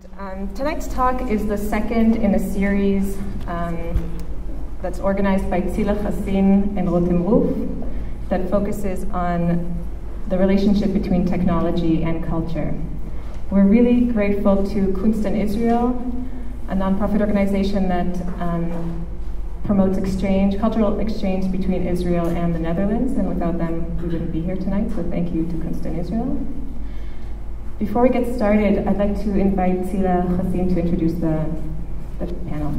Tonight's talk is the second in a series that's organized by Tsila, Hassine, and Rotem, Ruff that focuses on the relationship between technology and culture. We're really grateful to Kunst in Israel, a nonprofit organization that promotes cultural exchange between Israel and the Netherlands, and without them we wouldn't be here tonight, so thank you to Kunst in Israel. Before we get started, I'd like to invite Tsila Hassine to introduce the panel.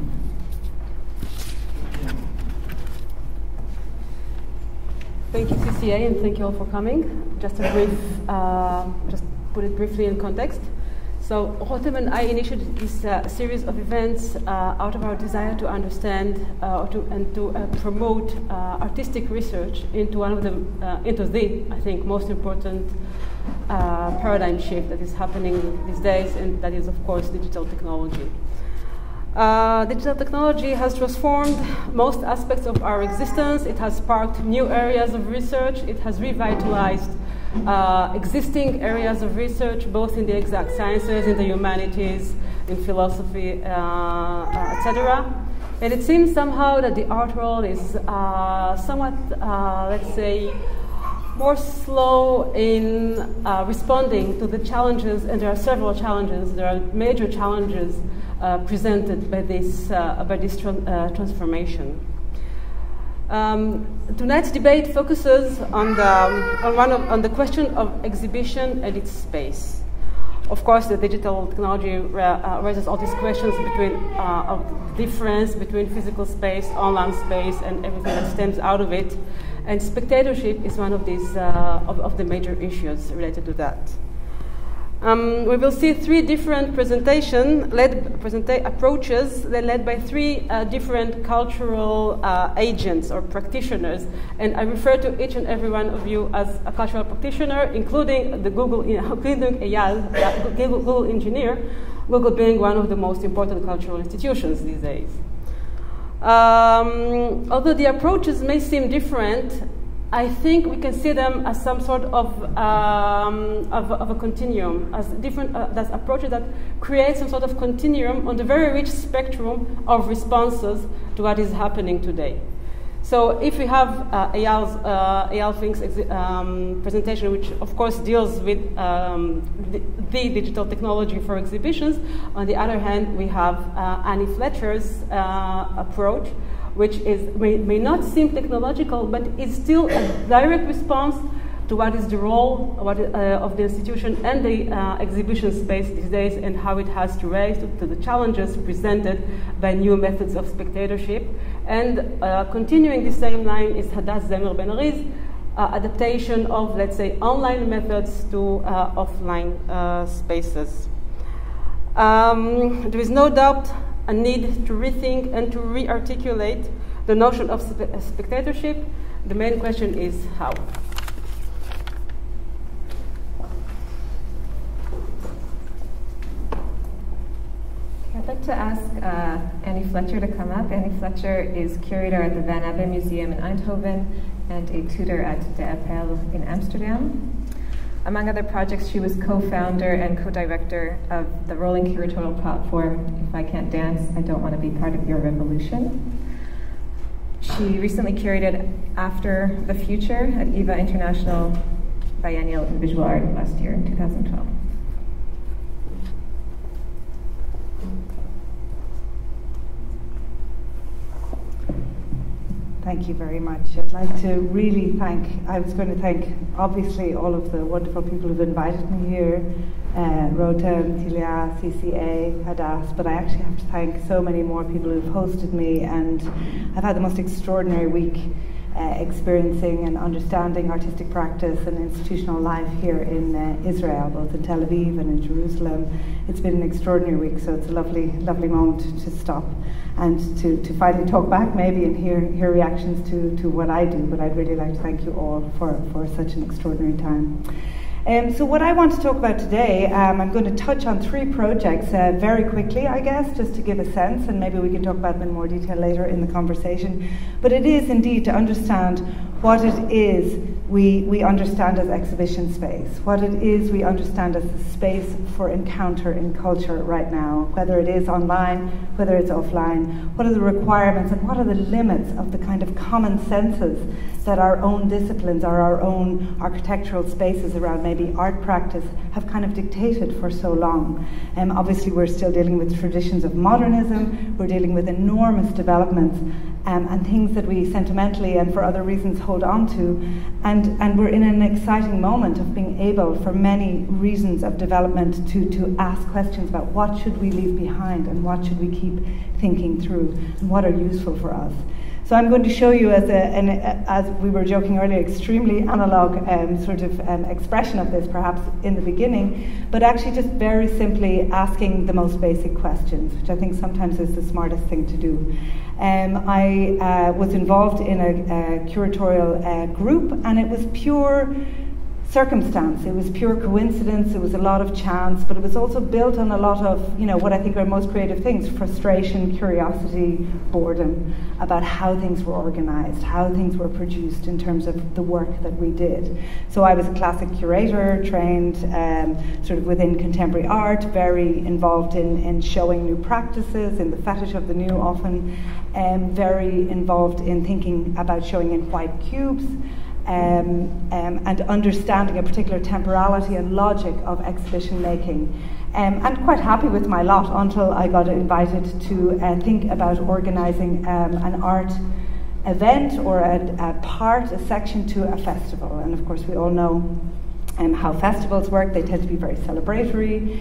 Thank you, CCA, and thank you all for coming. Just a brief, just put it briefly in context. So Rotem and I initiated this series of events out of our desire to understand and to promote artistic research into the I think most important paradigm shift that is happening these days, and that is, of course, digital technology. Digital technology has transformed most aspects of our existence. It has sparked new areas of research. It has revitalized existing areas of research, both in the exact sciences, in the humanities, in philosophy, etc. And it seems somehow that the art world is somewhat, let's say, more slow in responding to the challenges, and there are several challenges. There are major challenges presented by this transformation. Tonight's debate focuses on the question of exhibition and its space. Of course, the digital technology raises all these questions of difference between physical space, online space, and everything that stems out of it. And spectatorship is one of these of the major issues related to that. We will see three different approaches led by three different cultural agents or practitioners, and I refer to each and every one of you as a cultural practitioner, including Google engineer, Google being one of the most important cultural institutions these days. Although the approaches may seem different, I think we can see them as some sort of a continuum, as different as approaches that create some sort of continuum on the very rich spectrum of responses to what is happening today. So if we have Eyal Fink's presentation, which of course deals with the digital technology for exhibitions, on the other hand we have Annie Fletcher's approach, which may not seem technological, but is still a direct response to what is the role of the institution and the exhibition space these days, and how it has to raise to the challenges presented by new methods of spectatorship. And continuing the same line is Hadass Zemer Ben-Ari's adaptation of, let's say, online methods to offline spaces. There is no doubt a need to rethink and to re-articulate the notion of spectatorship. The main question is how. I'd like to ask Annie Fletcher to come up. Annie Fletcher is curator at the Van Abbe Museum in Eindhoven and a tutor at De Appel in Amsterdam. Among other projects, she was co-founder and co-director of the rolling curatorial platform, If I Can't Dance, I Don't Want to Be Part of Your Revolution. She recently curated After the Future at IVA International Biennial in Visual Art last year, in 2012. Thank you very much. I'd like to really I was going to thank, obviously, all of the wonderful people who've invited me here, Rotem, Tsila, CCA, Hadass, but I actually have to thank so many more people who've hosted me, and I've had the most extraordinary week experiencing and understanding artistic practice and institutional life here in Israel, both in Tel Aviv and in Jerusalem. It's been an extraordinary week, so it's a lovely, lovely moment to stop and to finally talk back maybe and hear reactions to what I do. But I'd really like to thank you all for such an extraordinary time. So what I want to talk about today, I'm going to touch on three projects very quickly, I guess, just to give a sense, and maybe we can talk about them in more detail later in the conversation. But it is indeed to understand what it is we understand as exhibition space, what it is we understand as the space for encounter in culture right now, whether it is online, whether it's offline, what are the requirements and what are the limits of the kind of common senses that our own disciplines or our own architectural spaces around maybe art practice have kind of dictated for so long. Obviously we're still dealing with traditions of modernism, we're dealing with enormous developments and things that we sentimentally and for other reasons hold on to, and we're in an exciting moment of being able, for many reasons of development, to ask questions about what should we leave behind and what should we keep thinking through and what are useful for us. So I'm going to show you, as we were joking earlier, extremely analog expression of this perhaps in the beginning, but actually just very simply asking the most basic questions, which I think sometimes is the smartest thing to do. I was involved in a curatorial group, and it was pure circumstance. It was pure coincidence. It was a lot of chance, but it was also built on a lot of, what I think are most creative things: frustration, curiosity, boredom about how things were organized, how things were produced in terms of the work that we did. So I was a classic curator, trained sort of within contemporary art, very involved in showing new practices, in the fetish of the new often, very involved in thinking about showing in white cubes, and understanding a particular temporality and logic of exhibition making. And quite happy with my lot until I got invited to think about organising an art event or a section to a festival. And of course we all know how festivals work. They tend to be very celebratory.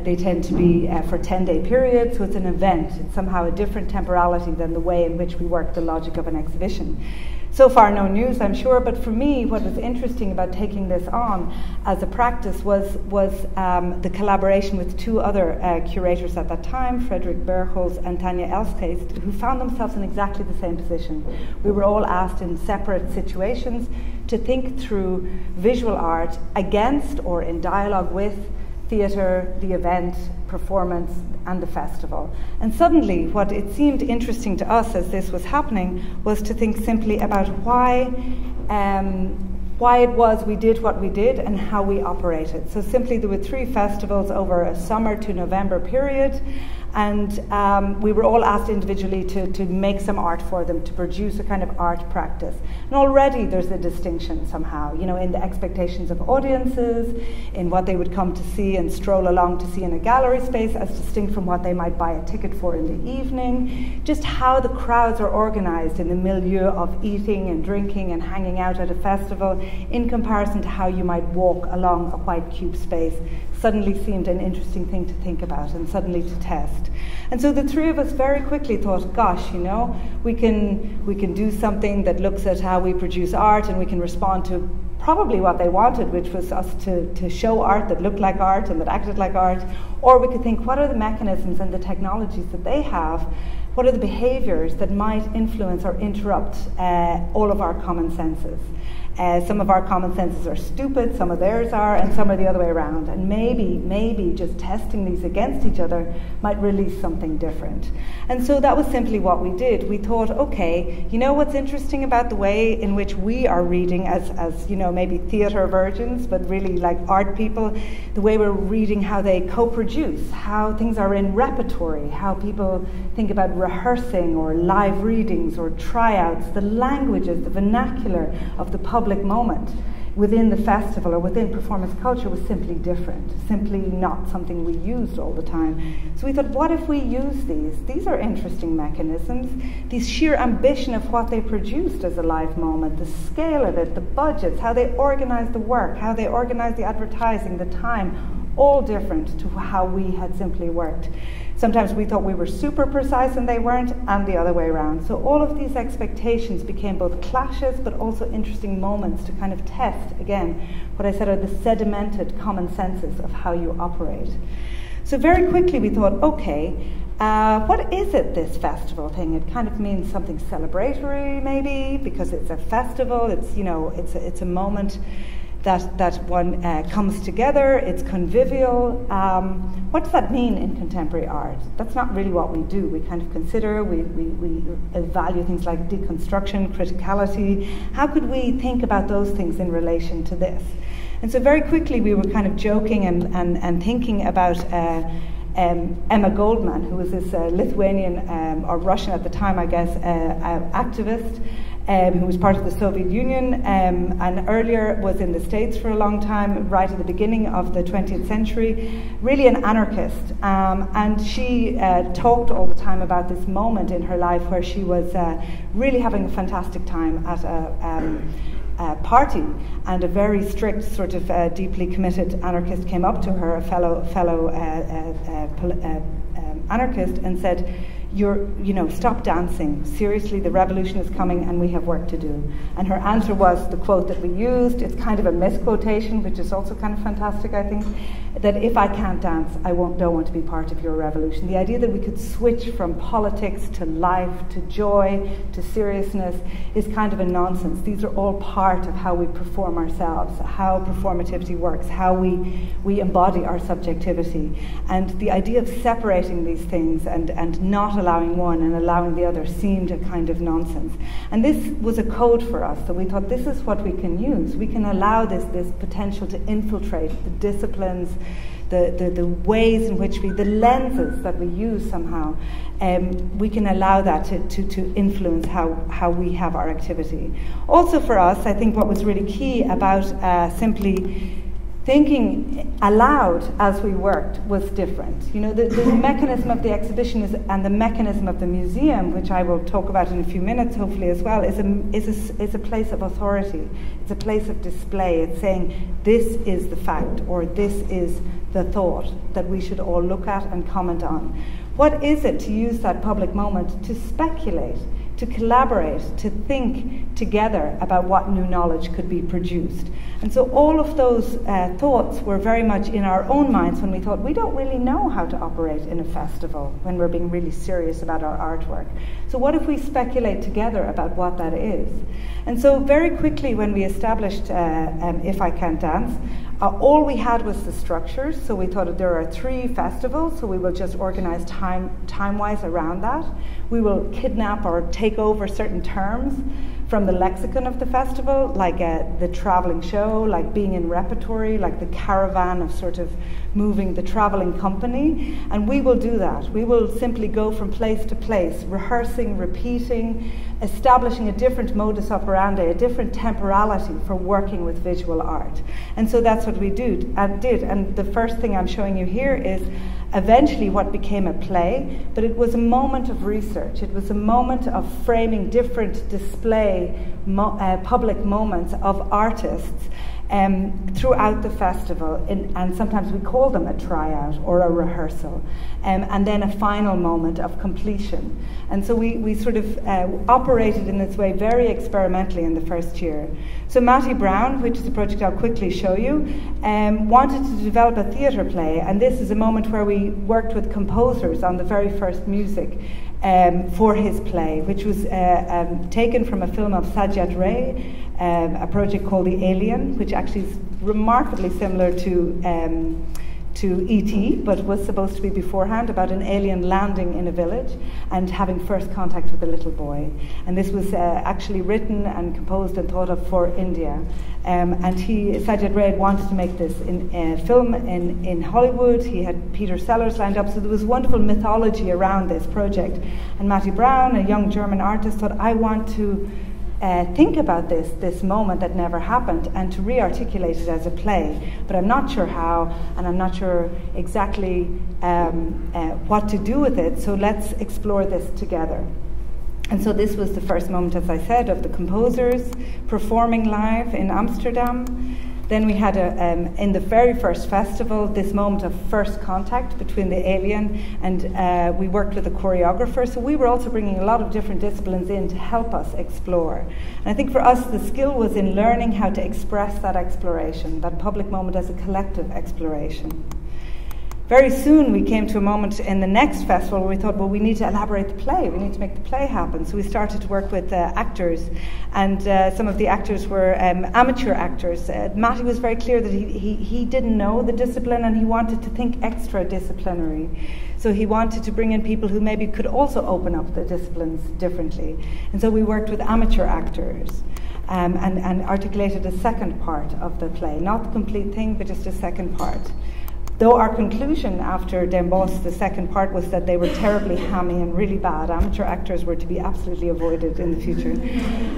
They tend to be for 10-day periods, so it's an event. It's somehow a different temporality than the way in which we work the logic of an exhibition. So far, no news, I'm sure, but for me, what was interesting about taking this on as a practice was the collaboration with two other curators at that time, Frederick Bergholz and Tanya Elskes, who found themselves in exactly the same position. We were all asked in separate situations to think through visual art against or in dialogue with theatre, the event, performance, and the festival. And suddenly, what it seemed interesting to us as this was happening was to think simply about why it was we did what we did and how we operated. So simply there were 3 festivals over a summer to November period, and we were all asked individually to make some art for them, to produce a kind of art practice. And already there's a distinction somehow, in the expectations of audiences, in what they would come to see and stroll along to see in a gallery space, as distinct from what they might buy a ticket for in the evening. Just how the crowds are organized in the milieu of eating and drinking and hanging out at a festival in comparison to how you might walk along a white cube space suddenly seemed an interesting thing to think about and suddenly to test. And so the 3 of us very quickly thought, gosh, we can do something that looks at how we produce art, and we can respond to probably what they wanted, which was us to show art that looked like art and that acted like art. Or we could think, what are the mechanisms and the technologies that they have? What are the behaviors that might influence or interrupt all of our common senses? Some of our common senses are stupid, some of theirs are, and some are the other way around. And maybe just testing these against each other might release something different. And so that was simply what we did. We thought, okay, what's interesting about the way in which we are reading as maybe theatre virgins, but really like art people, the way we're reading how they co-produce, how things are in repertory, how people think about rehearsing or live readings or tryouts, the languages, the vernacular of the public moment within the festival or within performance culture was simply different, simply not something we used all the time. So we thought, what if we use these? These are interesting mechanisms. The sheer ambition of what they produced as a live moment, the scale of it, the budgets, how they organized the work, how they organized the advertising, the time, all different to how we had simply worked. Sometimes we thought we were super precise and they weren't, and the other way around. So all of these expectations became both clashes but also interesting moments to kind of test, again, what I said are the sedimented common senses of how you operate. So very quickly we thought, okay, what is it, this festival thing? It kind of means something celebratory maybe, because it's a festival, it's a moment that one comes together, it's convivial. What does that mean in contemporary art? That's not really what we do. We kind of consider, we value things like deconstruction, criticality. How could we think about those things in relation to this? And so very quickly we were kind of joking and thinking about Emma Goldman, who was this Lithuanian or Russian at the time, I guess, activist, who was part of the Soviet Union and earlier was in the States for a long time, right at the beginning of the 20th century, really an anarchist. And she talked all the time about this moment in her life where she was really having a fantastic time at a party, and a very strict, sort of deeply committed anarchist came up to her, a fellow anarchist, and said, stop dancing. Seriously, the revolution is coming and we have work to do. And her answer was the quote that we used. It's kind of a misquotation, which is also kind of fantastic, I think, that if I can't dance, I don't want to be part of your revolution. The idea that we could switch from politics to life, to joy, to seriousness is kind of a nonsense. These are all part of how we perform ourselves, how performativity works, how we embody our subjectivity. And the idea of separating these things and not allowing one and allowing the other seemed a kind of nonsense. And this was a code for us, so we thought this is what we can use. We can allow this potential to infiltrate the disciplines, the ways in which the lenses that we use somehow, we can allow that to influence how we have our activity. Also for us, I think what was really key about simply thinking aloud as we worked was different. The mechanism of the exhibition and the mechanism of the museum, which I will talk about in a few minutes, hopefully as well, is a place of authority. It's a place of display. It's saying this is the fact, or this is the thought that we should all look at and comment on. What is it to use that public moment to speculate, to collaborate, to think together about what new knowledge could be produced? And so all of those thoughts were very much in our own minds when we thought, we don't really know how to operate in a festival when we're being really serious about our artwork. So what if we speculate together about what that is? And so very quickly when we established If I Can't Dance, all we had was the structures. So we thought that there are 3 festivals, so we will just organize time-wise around that. We will kidnap or take over certain terms from the lexicon of the festival, like the traveling show, like being in repertory, like the caravan of sort of moving the traveling company. And we will do that. We will simply go from place to place, rehearsing, repeating, establishing a different modus operandi, a different temporality for working with visual art. And so that's what we did. And the first thing I'm showing you here is eventually what became a play, but it was a moment of research. It was a moment of framing different display public moments of artists throughout the festival, and sometimes we call them a tryout or a rehearsal, and then a final moment of completion. And so we sort of operated in this way very experimentally in the first year. So Matty Brown, which is a project I'll quickly show you, wanted to develop a theatre play, and this is a moment where we worked with composers on the very first music for his play, which was taken from a film of Sajjad Ray, a project called The Alien, which actually is remarkably similar to E.T., but was supposed to be beforehand, about an alien landing in a village and having first contact with a little boy. And this was actually written and composed and thought of for India. And Sajjad Ray wanted to make this film in Hollywood. He had Peter Sellers lined up, so there was wonderful mythology around this project. And Matty Brown, a young German artist, thought, I want to think about this moment that never happened and to re-articulate it as a play, but I'm not sure how, and I'm not sure exactly what to do with it, so let's explore this together. And so this was the first moment, as I said, of the composers performing live in Amsterdam. Then we had, in the very first festival, this moment of first contact between the alien, and we worked with a choreographer. So we were also bringing a lot of different disciplines in to help us explore. And I think for us, the skill was in learning how to express that exploration, that public moment as a collective exploration. very soon we came to a moment in the next festival where we thought, well, we need to elaborate the play. We need to make the play happen. So we started to work with actors, and some of the actors were amateur actors. Matty was very clear that he didn't know the discipline, and he wanted to think extra disciplinary. So he wanted to bring in people who maybe could also open up the disciplines differently. And so we worked with amateur actors. And articulated a second part of the play, not the complete thing, but just a second part. Though our conclusion after Den Bosch, the second part, was that they were terribly hammy and really bad. Amateur actors were to be absolutely avoided in the future.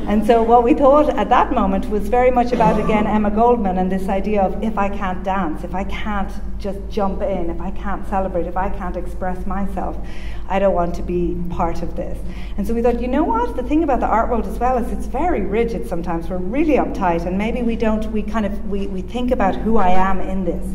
And so what we thought at that moment was very much about, again, Emma Goldman and this idea of, if I can't dance, if I can't just jump in, if I can't celebrate, if I can't express myself, I don't want to be part of this. And so we thought, you know what? The thing about the art world as well is it's very rigid sometimes. We're really uptight, and maybe we think about who I am in this.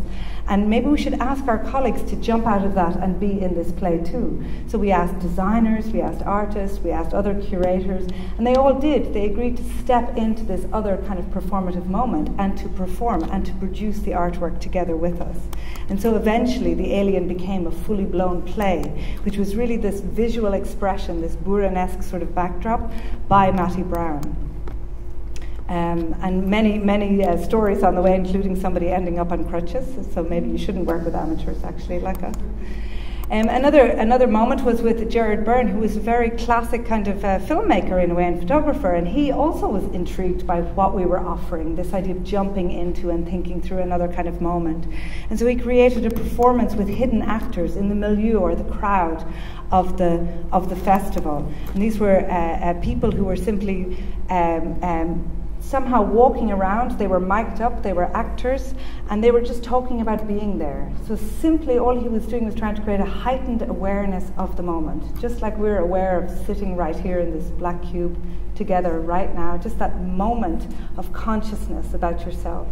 And maybe we should ask our colleagues to jump out of that and be in this play too. So we asked designers, we asked artists, we asked other curators, and they all did. They agreed to step into this other kind of performative moment and to perform and to produce the artwork together with us. And so eventually the Alien became a fully blown play, which was really this visual expression, this Buran-esque sort of backdrop by Matty Brown. And many stories on the way, including somebody ending up on crutches. So maybe you shouldn't work with amateurs, actually, like us. Another moment was with Gerard Byrne, who was a very classic kind of filmmaker in a way, and photographer, and he also was intrigued by what we were offering, this idea of jumping into and thinking through another kind of moment. And so he created a performance with hidden actors in the milieu or the crowd of the festival. And these were people who were simply somehow walking around. They were mic'd up, they were actors, and they were just talking about being there. So simply all he was doing was trying to create a heightened awareness of the moment, just like we're aware of sitting right here in this black cube together right now, just that moment of consciousness about yourself.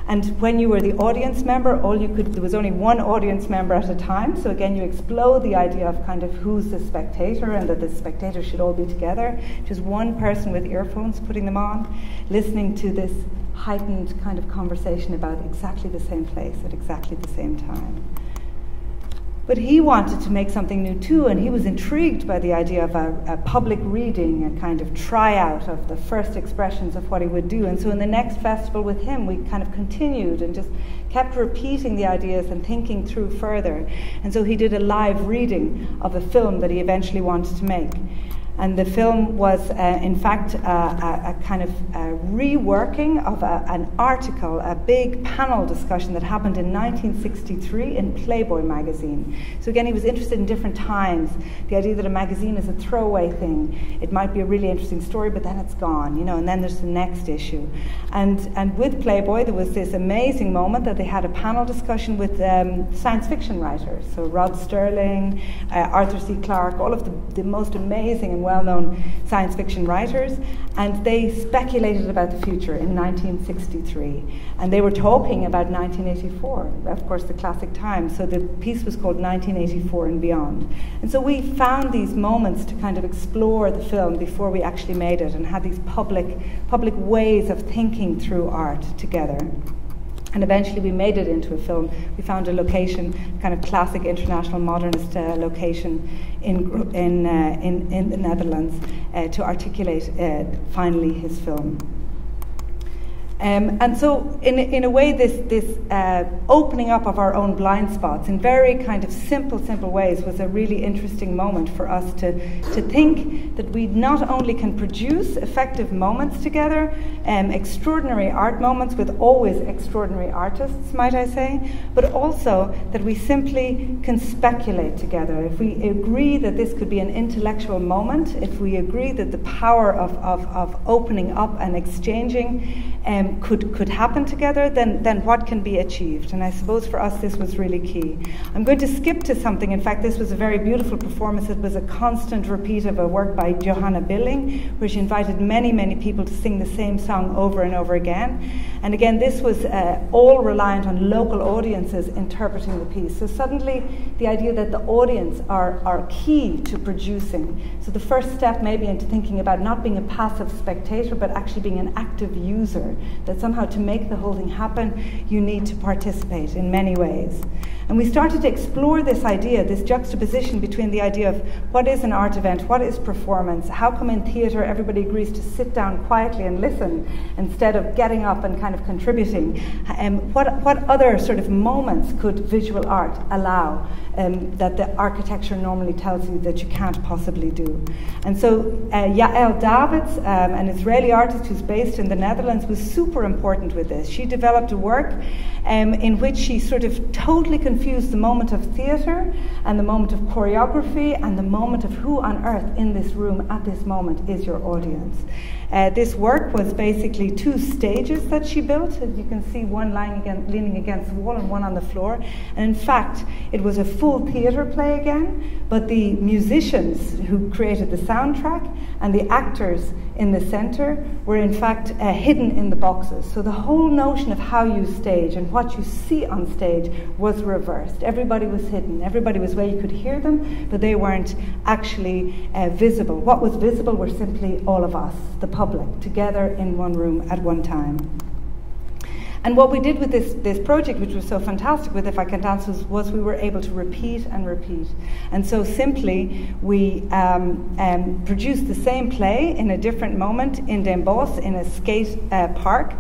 And when you were the audience member, there was only one audience member at a time. So again, you explode the idea of kind of who's the spectator, and that the spectators should all be together. Just one person with earphones, putting them on, listening to this heightened kind of conversation about exactly the same place at exactly the same time. But he wanted to make something new too, and he was intrigued by the idea of a public reading, a kind of tryout of the first expressions of what he would do. And so in the next festival with him, we kind of continued and just kept repeating the ideas and thinking through further. And so he did a live reading of a film that he eventually wanted to make. And the film was, in fact, a kind of reworking of an article, a big panel discussion that happened in 1963 in Playboy magazine. So again, he was interested in different times. The idea that a magazine is a throwaway thing. It might be a really interesting story, but then it's gone, you know, and then there's the next issue. And with Playboy, there was this amazing moment that they had a panel discussion with science fiction writers. So Rod Sterling, Arthur C. Clarke, all of the most amazing and well-known science fiction writers, and they speculated about the future in 1963, and they were talking about 1984, of course the classic time. So the piece was called 1984 and Beyond. And so we found these moments to kind of explore the film before we actually made it, and had these public ways of thinking through art together. And eventually we made it into a film. We found a location, kind of classic international modernist location in the Netherlands to articulate finally his film. And so in a way, this opening up of our own blind spots in very kind of simple ways was a really interesting moment for us to think that we not only can produce effective moments together, extraordinary art moments with always extraordinary artists, might I say, but also that we simply can speculate together. If we agree that this could be an intellectual moment, if we agree that the power of opening up and exchanging could happen together, then what can be achieved? And I suppose for us this was really key. I'm going to skip to something. In fact, this was a very beautiful performance. It was a constant repeat of a work by Johanna Billing, where she invited many people to sing the same song over and over again. And again, this was all reliant on local audiences interpreting the piece. So suddenly the idea that the audience are key to producing. So the first step maybe into thinking about not being a passive spectator, but actually being an active user. that somehow to make the whole thing happen, you need to participate in many ways. And we started to explore this idea, this juxtaposition between the idea of what is an art event, what is performance, how come in theatre everybody agrees to sit down quietly and listen instead of getting up and kind of contributing. What other sort of moments could visual art allow that the architecture normally tells you that you can't possibly do? And so Yael Davids, an Israeli artist who's based in the Netherlands, was super important with this. She developed a work in which she sort of totally confused the moment of theatre and the moment of choreography and the moment of who on earth in this room at this moment is your audience. This work was basically 2 stages that she built. As you can see, one leaning against the wall and one on the floor. And in fact, it was a full theatre play again, but the musicians who created the soundtrack and the actors in the centre were in fact hidden in the boxes. So the whole notion of how you stage and what you see on stage was reversed. Everybody was hidden. Everybody was where you could hear them, but they weren't actually visible. What was visible were simply all of us, the public, together in one room at one time. And what we did with this project, which was so fantastic with If I Can Dance, was we were able to repeat and repeat. And so simply we produced the same play in a different moment in Den Bosch in a skate park,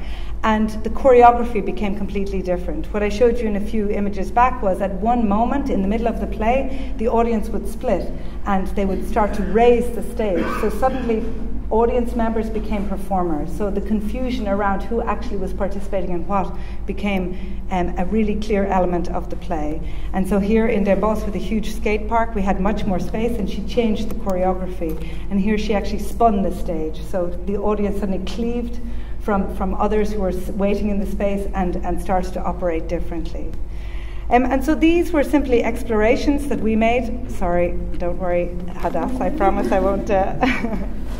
and the choreography became completely different. What I showed you in a few images back was at one moment in the middle of the play, the audience would split and they would start to raise the stage. So suddenly audience members became performers. So the confusion around who actually was participating in what became a really clear element of the play. And so here in Den Bosch with a huge skate park, we had much more space, and she changed the choreography. And here she actually spun the stage. So the audience suddenly cleaved from others who were waiting in the space and started to operate differently. And so these were simply explorations that we made. Sorry, don't worry, Hadass, I promise I won't...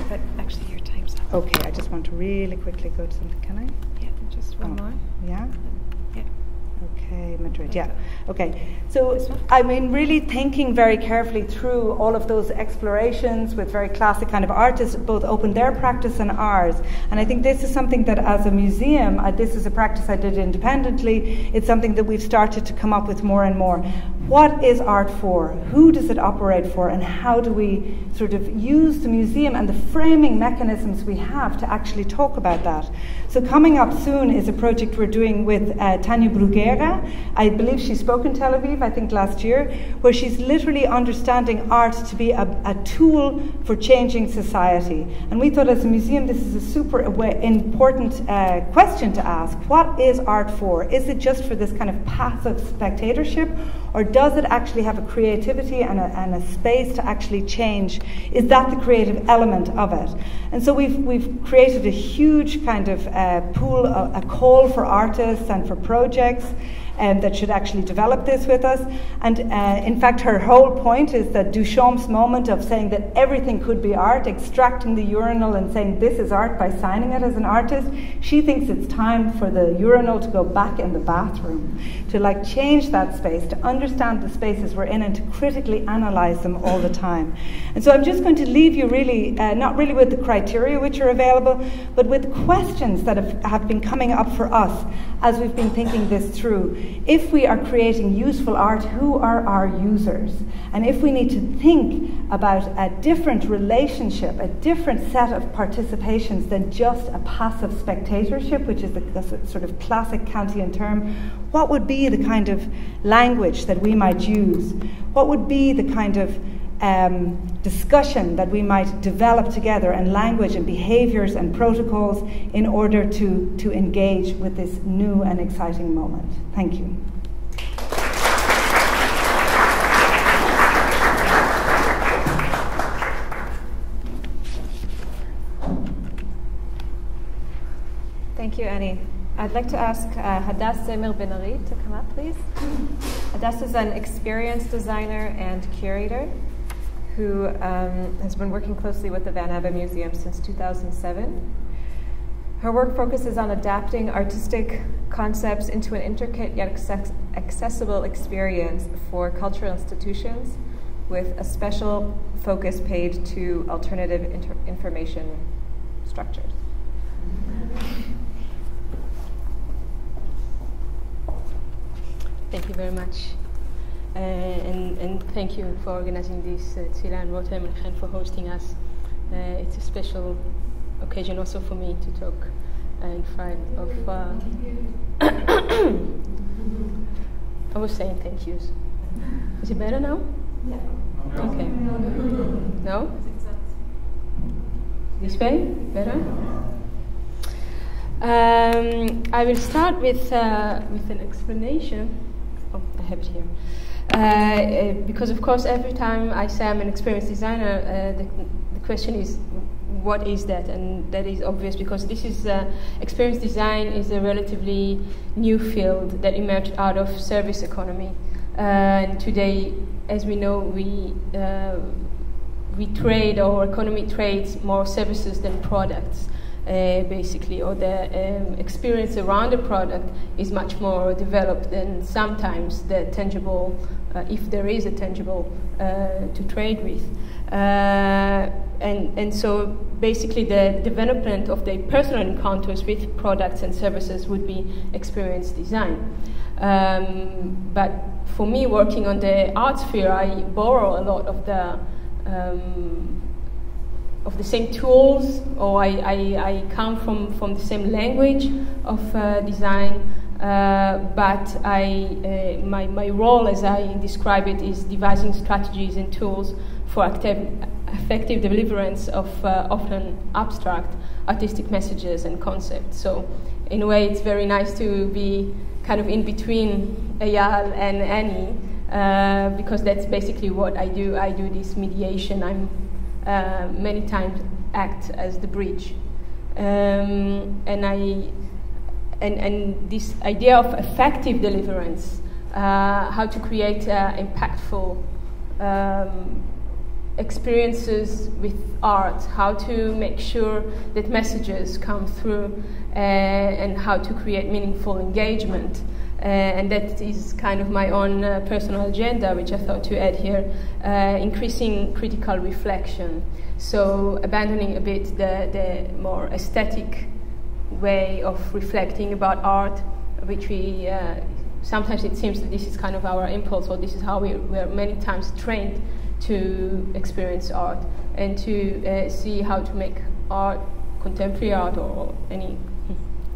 But actually, your time's up. Okay, I just want to really quickly go to something. Can I? Yeah, just one more. Yeah? Yeah. Okay, Madrid, yeah. Okay, so I mean, really thinking very carefully through all of those explorations with very classic kind of artists, both opened their practice and ours. And I think this is something that as a museum, this is a practice I did independently, it's something that we've started to come up with more and more. What is art for? Who does it operate for? And how do we sort of use the museum and the framing mechanisms we have to actually talk about that? So coming up soon is a project we're doing with Tanya Bruguera. I believe she spoke in Tel Aviv, I think last year, where she's literally understanding art to be a tool for changing society. And we thought as a museum this is a super important question to ask. What is art for? Is it just for this kind of passive spectatorship? Or does it actually have a creativity and a space to actually change? Is that the creative element of it? And so we've created a huge kind of pool, a call for artists and for projects that should actually develop this with us. And in fact, her whole point is that Duchamp's moment of saying that everything could be art, extracting the urinal and saying this is art by signing it as an artist, she thinks it's time for the urinal to go back in the bathroom, to like change that space, to understand the spaces we're in and to critically analyze them all the time. And so I'm just going to leave you really, not really with the criteria which are available, but with questions that have been coming up for us as we've been thinking this through. If we are creating useful art, who are our users? And if we need to think about a different relationship, a different set of participations than just a passive spectatorship, which is the sort of classic Kantian term, what would be the kind of language that we might use? What would be the kind of discussion that we might develop together, and language and behaviours and protocols in order to engage with this new and exciting moment? Thank you. Thank you, Annie. I'd like to ask Hadass Ben-Ari to come up, please. Hadass is an experienced designer and curator who has been working closely with the Van Abbe Museum since 2007. Her work focuses on adapting artistic concepts into an intricate yet accessible experience for cultural institutions, with a special focus paid to alternative information structures. Thank you very much. And thank you for organizing this, Tsila and Rotem, and for hosting us. It's a special occasion also for me to talk in front of... I was saying thank yous. Is it better now? Yeah. Okay. No? This way? Better? I will start with an explanation. Oh, I have it here. Because of course, every time I say I'm an experienced designer, the question is, what is that? And that is obvious because this is experience design is a relatively new field that emerged out of service economy. And today, as we know, we trade, or economy trades more services than products. Basically, or the experience around the product is much more developed than sometimes the tangible, if there is a tangible to trade with. And so basically the development of the personal encounters with products and services would be experience design. But for me, working on the art sphere, I borrow a lot of the same tools, or I come from the same language of design, but my role, as I describe it, is devising strategies and tools for effective deliverance of often abstract artistic messages and concepts. So in a way, it's very nice to be kind of in between Eyal and Annie, because that's basically what I do. I do this mediation. I'm many times act as the bridge, and this idea of effective deliverance, how to create impactful experiences with art, how to make sure that messages come through, and how to create meaningful engagement. And that is kind of my own personal agenda, which I thought to add here, increasing critical reflection. So abandoning a bit the more aesthetic way of reflecting about art, which we, sometimes it seems that this is kind of our impulse, or this is how we're many times trained to experience art, and to see how to make art, contemporary art, or any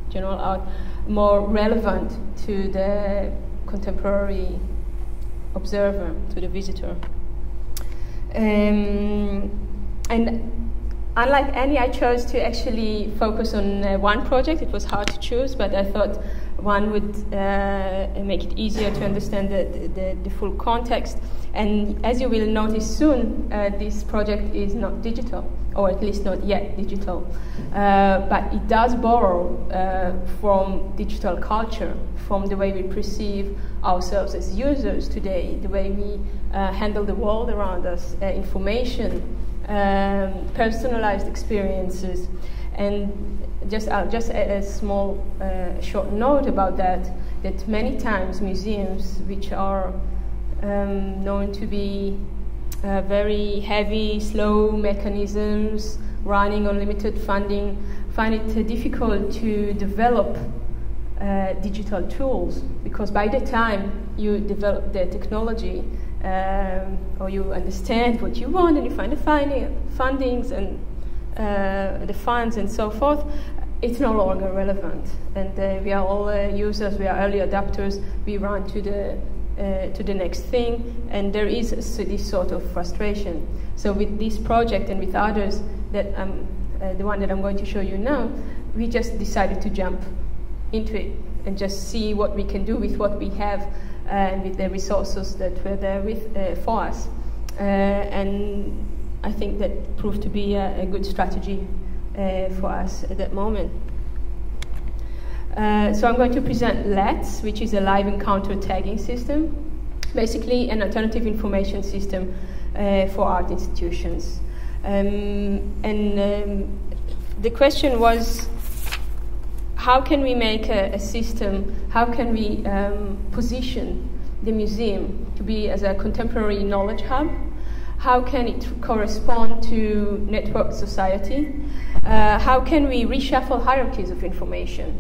general art, more relevant to the contemporary observer, to the visitor. And unlike Annie, I chose to actually focus on one project. It was hard to choose, but I thought one would make it easier to understand the full context. And as you will notice soon, this project is not digital, or at least not yet digital. But it does borrow from digital culture, from the way we perceive ourselves as users today, the way we handle the world around us, information, personalized experiences. And just a small short note about that many times museums, which are known to be very heavy, slow mechanisms running on limited funding, find it difficult to develop digital tools, because by the time you develop the technology, or you understand what you want, and you find the fundings and the funds and so forth, it's no longer relevant. And we are all users, we are early adopters, we run to the next thing, and there is this sort of frustration. So with this project and with others, that the one that I'm going to show you now, we just decided to jump into it and just see what we can do with what we have and with the resources that were there for us. And I think that proved to be a good strategy for us at that moment. So I'm going to present LETS, which is a live encounter tagging system, basically an alternative information system for art institutions. The question was, how can we make a system, how can we position the museum to be as a contemporary knowledge hub? How can it correspond to networked society? How can we reshuffle hierarchies of information?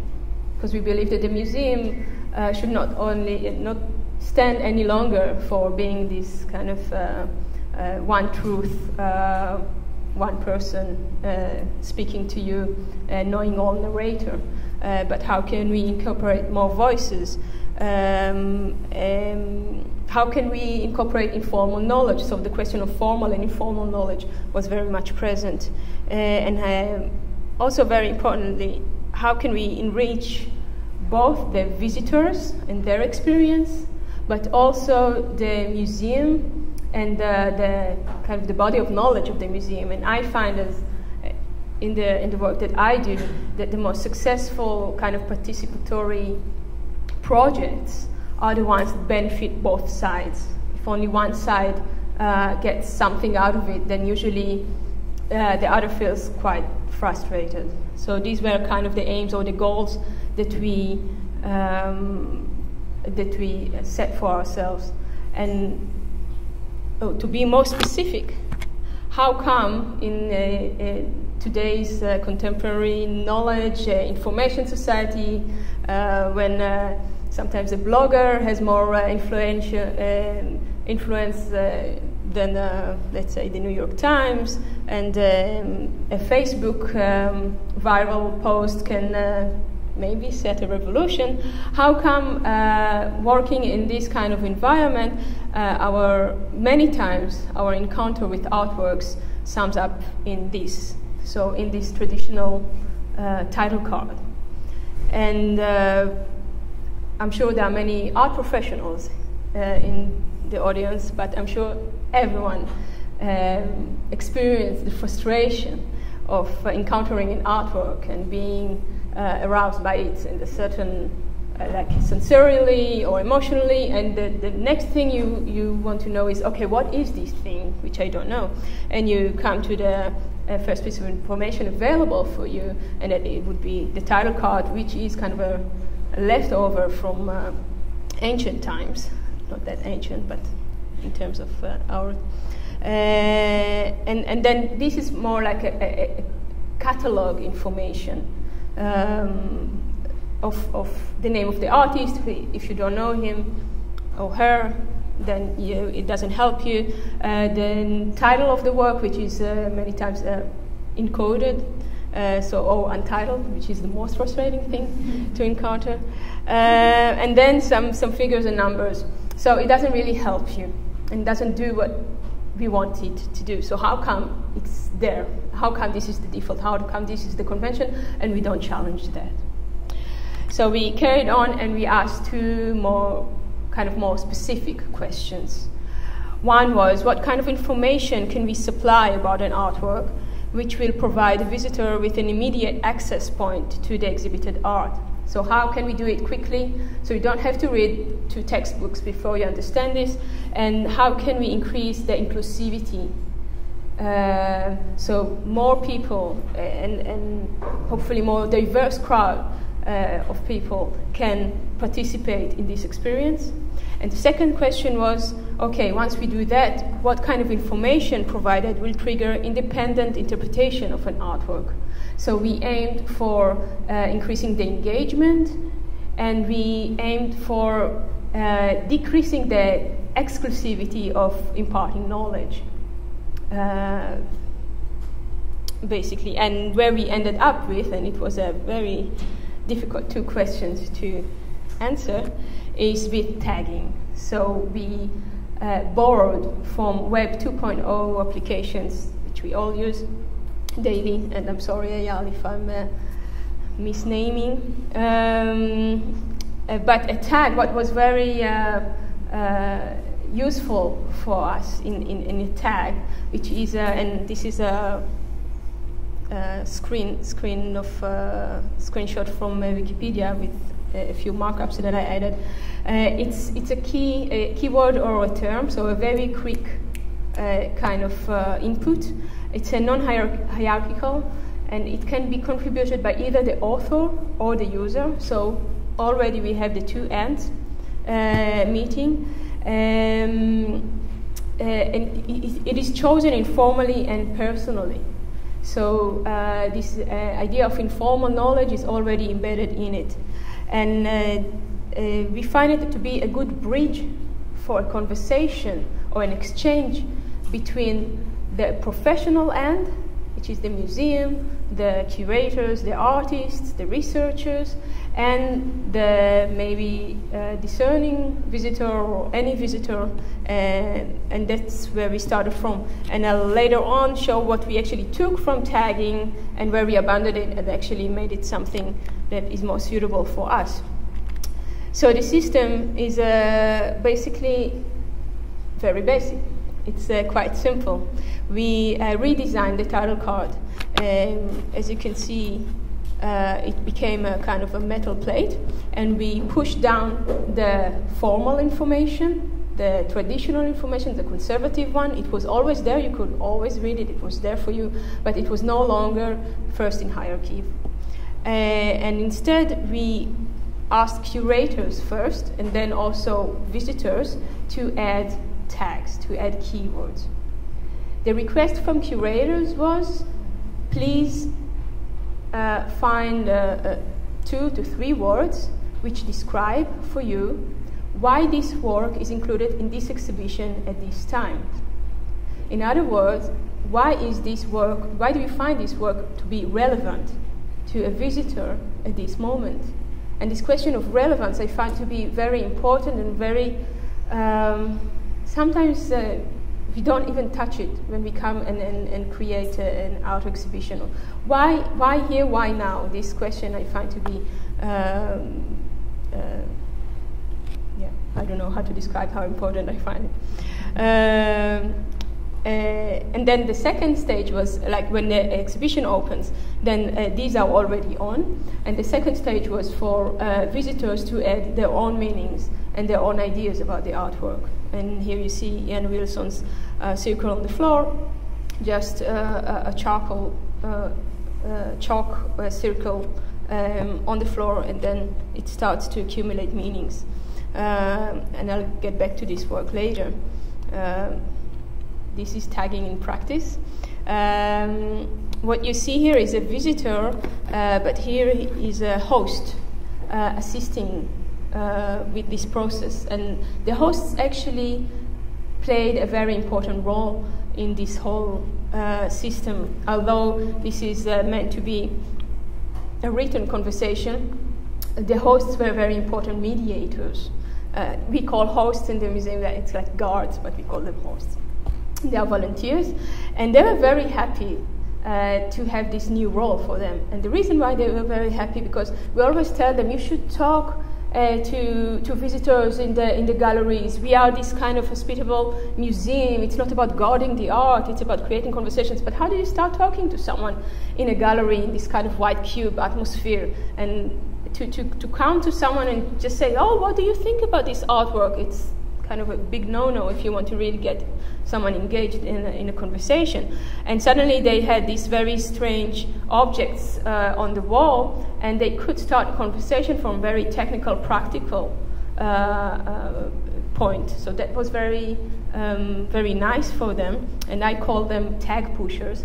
Because we believe that the museum should not stand any longer for being this kind of one truth, one person speaking to you, knowing all narrator. But how can we incorporate more voices? How can we incorporate informal knowledge? So the question of formal and informal knowledge was very much present. And also very importantly, how can we enrich both the visitors and their experience, but also the museum and the kind of the body of knowledge of the museum? And I find as in the work that I do that the most successful kind of participatory projects are the ones that benefit both sides. If only one side gets something out of it, then usually the other feels quite frustrated. So these were kind of the aims or the goals that we set for ourselves. And to be more specific, how come in today's contemporary knowledge information society, when sometimes a blogger has more influence than, let's say, the New York Times, and a Facebook viral post can maybe set a revolution. How come working in this kind of environment, many times our encounter with artworks sums up in this, so in this traditional title card. And I'm sure there are many art professionals in the audience, but I'm sure everyone experienced the frustration of encountering an artwork and being aroused by it in a certain, like sensorially or emotionally, and the next thing you want to know is, okay, what is this thing, which I don't know? And you come to the first piece of information available for you, and it would be the title card, which is kind of a leftover from ancient times. Not that ancient, but in terms of our... and then this is more like a catalog information of the name of the artist. If you don't know him or her, then it doesn't help you. The title of the work, which is many times encoded, or untitled, which is the most frustrating thing to encounter. And then some figures and numbers. So it doesn't really help you and doesn't do what we want it to do. So how come it's there? How come this is the default? How come this is the convention? And we don't challenge that. So we carried on and we asked two more specific questions. One was, what kind of information can we supply about an artwork which will provide the visitor with an immediate access point to the exhibited art? So how can we do it quickly, so you don't have to read 2 textbooks before you understand this? And how can we increase the inclusivity? So more people and hopefully more diverse crowd of people can participate in this experience. And the second question was, okay, once we do that, what kind of information provided will trigger independent interpretation of an artwork? So we aimed for increasing the engagement, and we aimed for decreasing the exclusivity of imparting knowledge, basically. And where we ended up with, and it was a very difficult 2 questions to answer, is with tagging. So we borrowed from Web 2.0 applications, which we all use daily, and I'm sorry, Eyal, if I'm misnaming. But a tag, what was very useful for us in a tag, which is, and this is a screenshot from Wikipedia with a few markups that I added. It's a keyword or a term, so a very quick kind of input. It's a non-hierarchical, and it can be contributed by either the author or the user. So already we have the 2 ends meeting. And it is chosen informally and personally. So this idea of informal knowledge is already embedded in it. And we find it to be a good bridge for a conversation or an exchange between the professional end, which is the museum, the curators, the artists, the researchers, and the maybe discerning visitor or any visitor, and that's where we started from. And I'll later on show what we actually took from tagging and where we abandoned it and actually made it something that is more suitable for us. So the system is basically very basic. It's quite simple. We redesigned the title card. As you can see, it became a kind of a metal plate, and we pushed down the formal information, the traditional information, the conservative one. It was always there. You could always read it. It was there for you, but it was no longer first in hierarchy. And instead, we asked curators first, and then also visitors, to add tags, to add keywords. The request from curators was, please find 2 to 3 words which describe for you why this work is included in this exhibition at this time. In other words, why do you find this work to be relevant to a visitor at this moment? And this question of relevance I find to be very important and very, sometimes we don't even touch it when we come and create an art exhibition. Why here, why now? This question I find to be, I don't know how to describe how important I find it. And then the second stage was like when the exhibition opens, then these are already on. And the second stage was for visitors to add their own meanings and their own ideas about the artwork. And here you see Ian Wilson's circle on the floor, just a chalk circle on the floor, and then it starts to accumulate meanings. And I'll get back to this work later. This is tagging in practice. What you see here is a visitor, but here is a host assisting with this process. And the hosts actually played a very important role in this whole system. Although this is meant to be a written conversation, the hosts were very important mediators. We call hosts in the museum that it's like guards, but we call them hosts. They are volunteers, and they were very happy to have this new role for them. And the reason why they were very happy, because we always tell them, you should talk to visitors in the galleries. We are this kind of hospitable museum. It's not about guarding the art, it's about creating conversations. But how do you start talking to someone in a gallery in this kind of white cube atmosphere? And to come to someone and just say, oh, what do you think about this artwork? It's kind of a big no-no if you want to really get someone engaged in a conversation. And suddenly they had these very strange objects on the wall, and they could start a conversation from very technical, practical point. So that was very, very nice for them, and I call them tag pushers.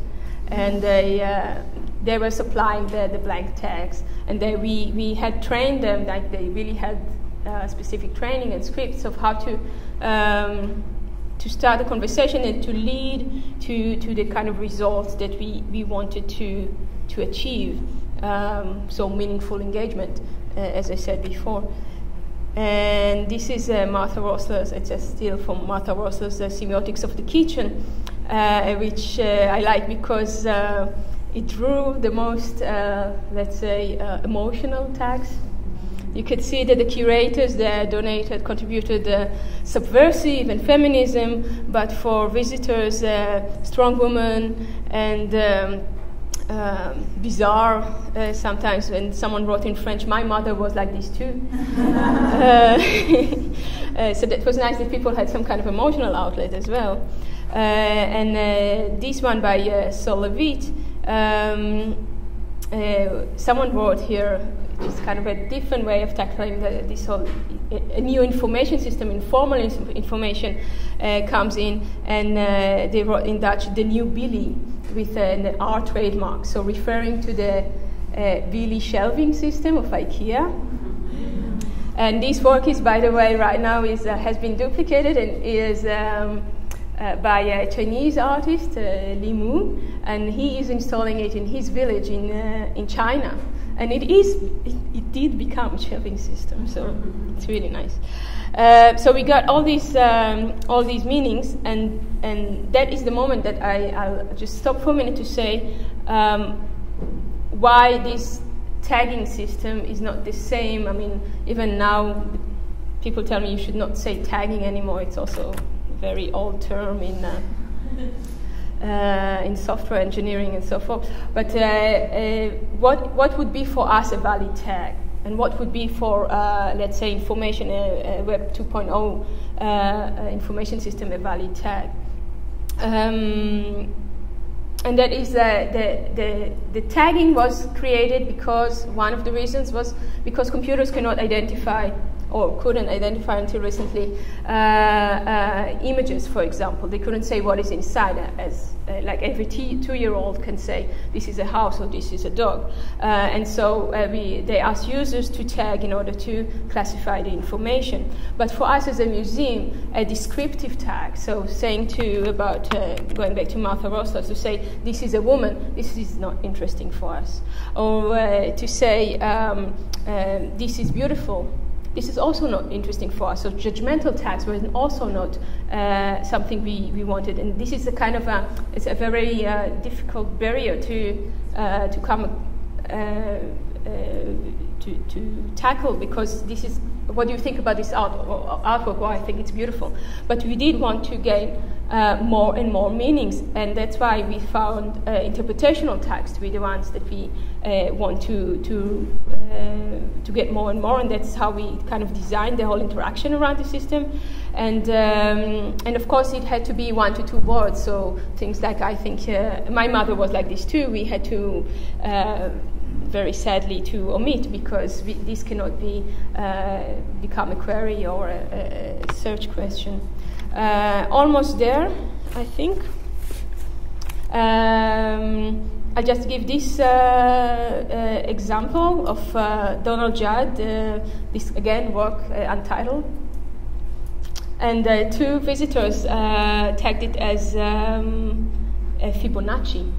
And they were supplying the blank tags, and we had trained them, like they really had specific training and scripts of how to start a conversation and to lead to the kind of results that we wanted to achieve. So meaningful engagement, as I said before. And this is Martha Rosler's, it's a still from Martha Rosler's Semiotics of the Kitchen, which I like because it drew the most, let's say, emotional tags. You could see that the curators there contributed subversive and feminism, but for visitors, strong woman and bizarre. Sometimes when someone wrote in French, my mother was like this too. So that was nice that people had some kind of emotional outlet as well. And this one by Solovit, someone wrote here, it's kind of a different way of tackling this whole a new information system, informal information comes in, and they wrote in Dutch the new Billy with an R trademark, so referring to the Billy shelving system of IKEA. And this work is, by the way, right now has been duplicated and is by a Chinese artist, Li Mu, and he is installing it in his village in China. And it did become a shelving system, so it's really nice. So we got all these meanings, and that is the moment that I'll just stop for a minute to say why this tagging system is not the same. I mean, even now, people tell me you should not say tagging anymore. It's also a very old term in software engineering and so forth. But what would be for us a valid tag? And what would be for, let's say, information, Web 2.0 information system a valid tag? And that is the tagging was created because one of the reasons was because computers cannot identify or couldn't identify until recently images, for example. They couldn't say what is inside, as like every 2-year-old can say this is a house or this is a dog. And so they asked users to tag in order to classify the information. But for us as a museum, a descriptive tag, so saying going back to Martha Rosler, to say this is a woman, this is not interesting for us. Or to say this is beautiful, this is also not interesting for us. So judgmental tags were also not something we wanted. And this is it's a very difficult barrier to tackle, because this is, what do you think about this artwork? Well, I think it's beautiful. But we did want to gain more and more meanings, and that's why we found interpretational tags to be the ones that we want to get more and more, and that's how we kind of designed the whole interaction around the system. And of course it had to be 1 to 2 words, so things like, I think my mother was like this too, we had to very sadly to omit, because this cannot become a query or a search question. Almost there, I think. I'll just give this example of Donald Judd, this again work untitled. And 2 visitors tagged it as a Fibonacci.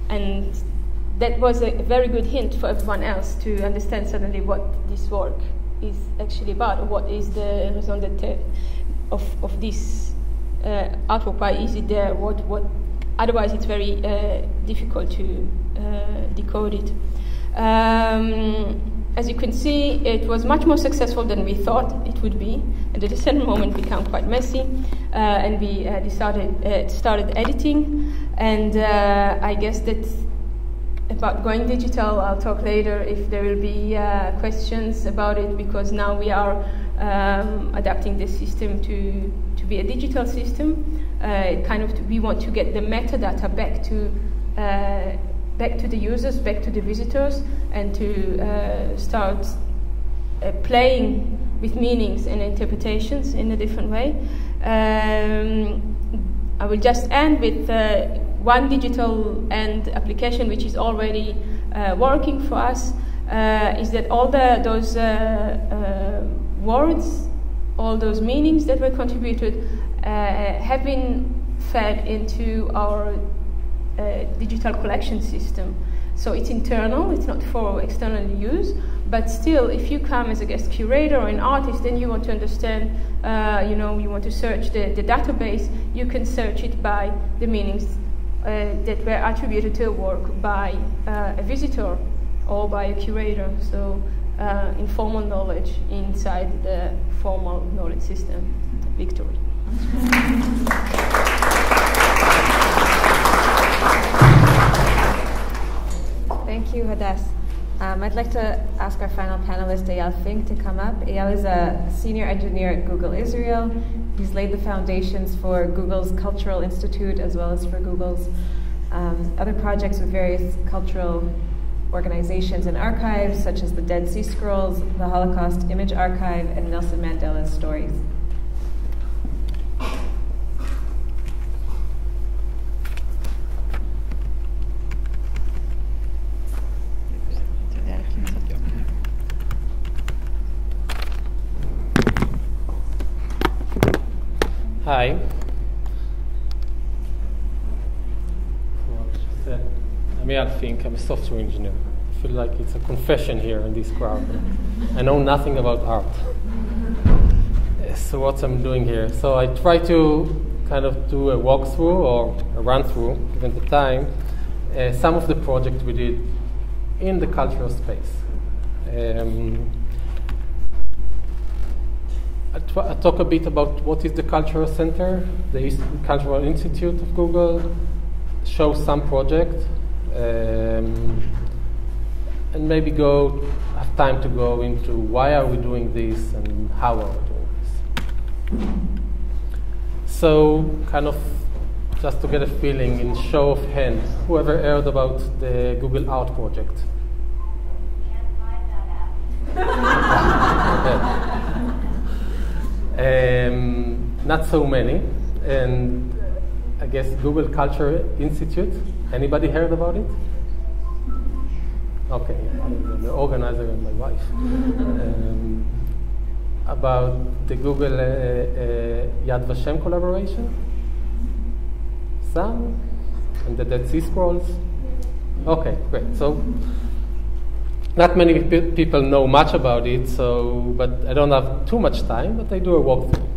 And that was a very good hint for everyone else to understand suddenly what this work is actually about, or what is the raison d'être of this artwork. Why is it there? What? Otherwise, it's very difficult to decode it. As you can see, it was much more successful than we thought it would be, and at a certain moment became quite messy, and we started editing. And I guess that about going digital, I'll talk later if there will be questions about it, because now we are adapting the system to be a digital system. We want to get the metadata back to the users, back to the visitors, and to start playing with meanings and interpretations in a different way. I will just end with one digital end application which is already working for us, is that all those words, all those meanings that were contributed have been fed into our digital collection system. So it's internal, it's not for external use, but still, if you come as a guest curator or an artist, then you want to understand, you want to search the database, you can search it by the meanings that were attributed to a work by a visitor or by a curator. So informal knowledge inside the formal knowledge system. Victory. Thank you, Hadass. I'd like to ask our final panelist, Eyal Fink, to come up. Eyal is a senior engineer at Google Israel. He's laid the foundations for Google's Cultural Institute, as well as for Google's other projects with various cultural organizations and archives, such as the Dead Sea Scrolls, the Holocaust Image Archive, and Nelson Mandela's Stories. Hi. I think I'm a software engineer. I feel like it's a confession here in this crowd. I know nothing about art. So what I'm doing here? So I try to kind of do a walkthrough or a run-through, given the time, some of the projects we did in the cultural space. I talk a bit about what is the Cultural Center, the Cultural Institute of Google, show some project, and maybe have time to go into why are we doing this and how are we doing this. So, kind of just to get a feeling, in show of hands, whoever heard about the Google Art project? Not so many, and I guess Google Culture Institute. Anybody heard about it? Okay, the organizer and my wife. About the Google Yad Vashem collaboration. Some, and the Dead Sea Scrolls. Okay, great. So not many people know much about it. But I don't have too much time. But I do a walkthrough.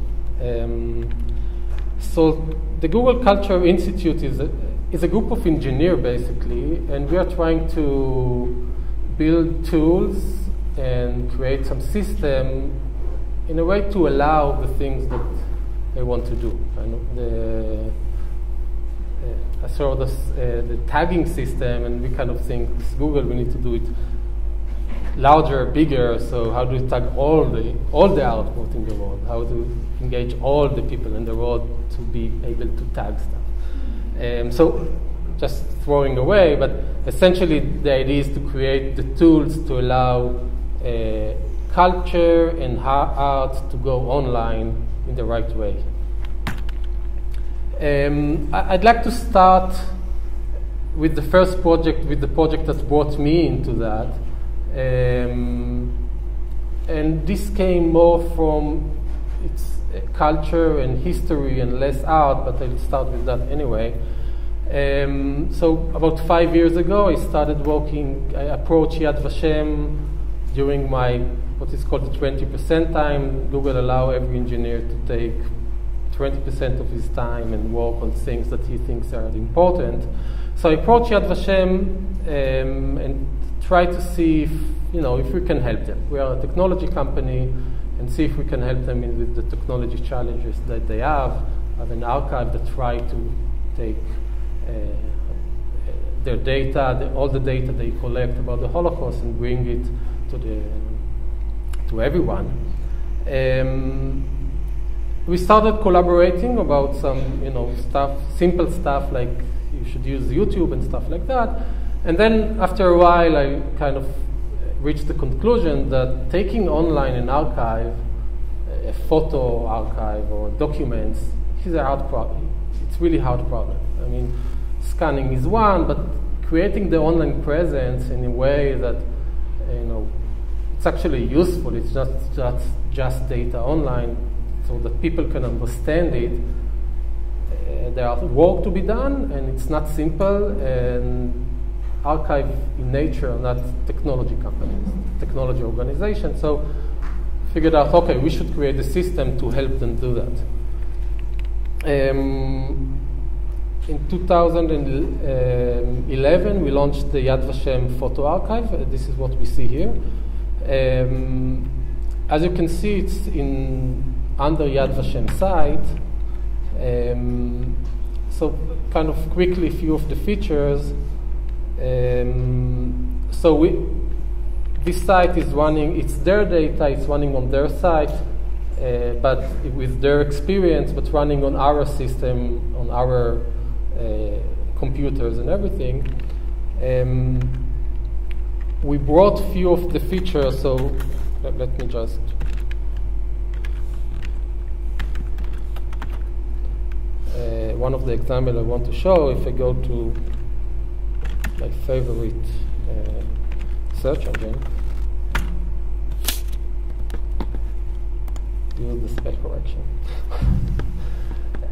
So the Google Culture Institute is a group of engineers, basically, and we are trying to build tools and create some system in a way to allow the things that they want to do. I saw the tagging system, and we kind of think, Google, we need to do it larger, bigger. So how do you tag all the output in the world? How to engage all the people in the world to be able to tag stuff? So just throwing away, but essentially the idea is to create the tools to allow culture and art to go online in the right way. I'd like to start with the first project, with the project that brought me into that. And this came more from its culture and history and less art, but I'll start with that anyway. So about 5 years ago, I approached Yad Vashem during my, what is called the 20% time. Google allow every engineer to take 20% of his time and work on things that he thinks are important. So I approached Yad Vashem and try to see if we can help them. We are a technology company, and see if we can help them with the technology challenges that they have an archive that try to take their data, all the data they collect about the Holocaust, and bring it to everyone. We started collaborating about some simple stuff like you should use YouTube and stuff like that. And then after a while, I kind of reached the conclusion that taking online an archive, a photo archive or documents, is a hard problem. It's really hard problem. I mean, scanning is one, but creating the online presence in a way that it's actually useful. It's not just data online, so that people can understand it. There are work to be done, and it's not simple. And archive in nature, not technology companies, technology organizations. So figured out, okay, we should create a system to help them do that. In 2011, we launched the Yad Vashem Photo Archive. This is what we see here. As you can see, it's under Yad Vashem site. So kind of quickly, a few of the features. This site is running, it's their data, it's running on their site, but with their experience, but running on our system, on our computers and everything. We brought few of the features, so let me just one of the examples I want to show, if I go to my favorite search engine, use the spell correction.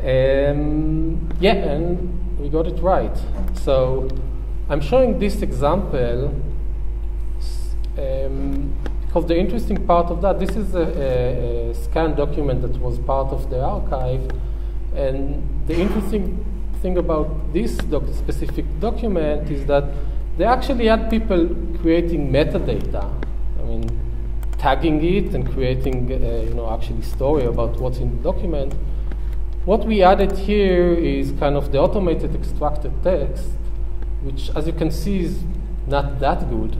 Yeah, and we got it right. So I'm showing this example because the interesting part of that, this is a scanned document that was part of the archive, and the interesting thing about this specific document is that they actually had people creating metadata. I mean, tagging it and creating, actually story about what's in the document. What we added here is kind of the automated extracted text, which, as you can see, is not that good.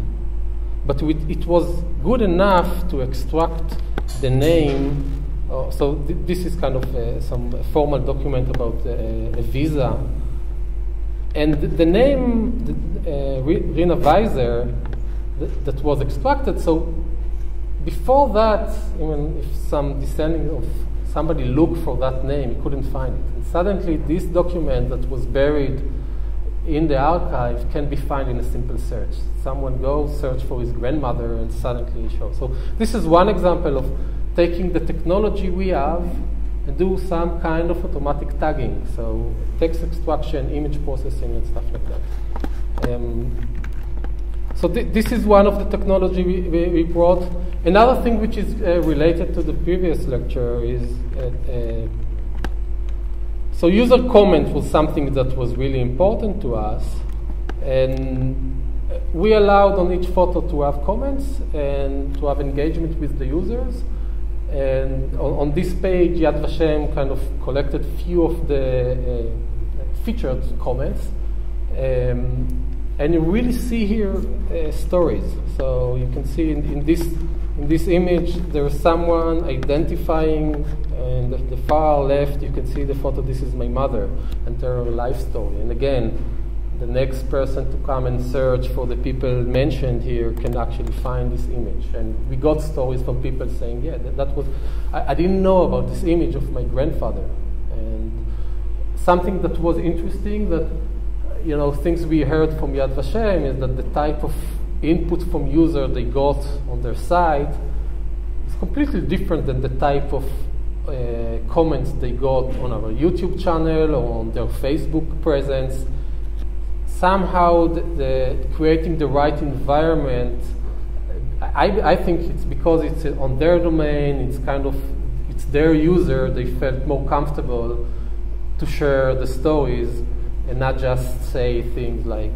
But it was good enough to extract the name. This is kind of some formal document about a visa. And the name, Rina Weiser, that was extracted. So before that, even if some descendant of somebody looked for that name, he couldn't find it. And suddenly, this document that was buried in the archive can be found in a simple search. Someone goes, search for his grandmother, and suddenly it shows. So this is one example of taking the technology we have and do some kind of automatic tagging. So text extraction, image processing, and stuff like that. So this is one of the technology we brought. Another thing which is related to the previous lecture is so user comment was something that was really important to us, and we allowed on each photo to have comments and to have engagement with the users. And on this page, Yad Vashem kind of collected few of the featured comments. And you really see here stories. So you can see in this image, there's someone identifying, and at the far left, you can see the photo, this is my mother, and her life story. And again, the next person to come and search for the people mentioned here can actually find this image. And we got stories from people saying, yeah, that was, I didn't know about this image of my grandfather. And something that was interesting that, things we heard from Yad Vashem is that the type of input from user they got on their site is completely different than the type of comments they got on our YouTube channel or on their Facebook presence. Somehow, creating the right environment, I think it's because it's on their domain, it's their user, they felt more comfortable to share the stories and not just say things like,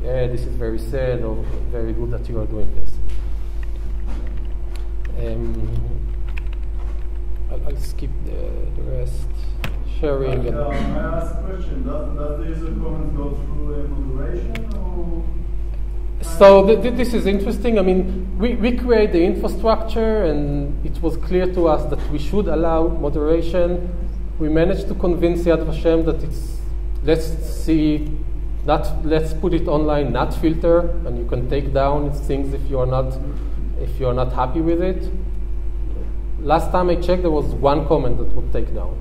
yeah, this is very sad or very good that you are doing this. I'll skip the rest. Sharing. May I ask a question? Does the user comments go through moderation? Or? So this is interesting. I mean, we create the infrastructure, and it was clear to us that we should allow moderation. We managed to convince Yad Vashem that let's put it online, not filter, and you can take down things if you are not happy with it. Last time I checked, there was one comment that would take down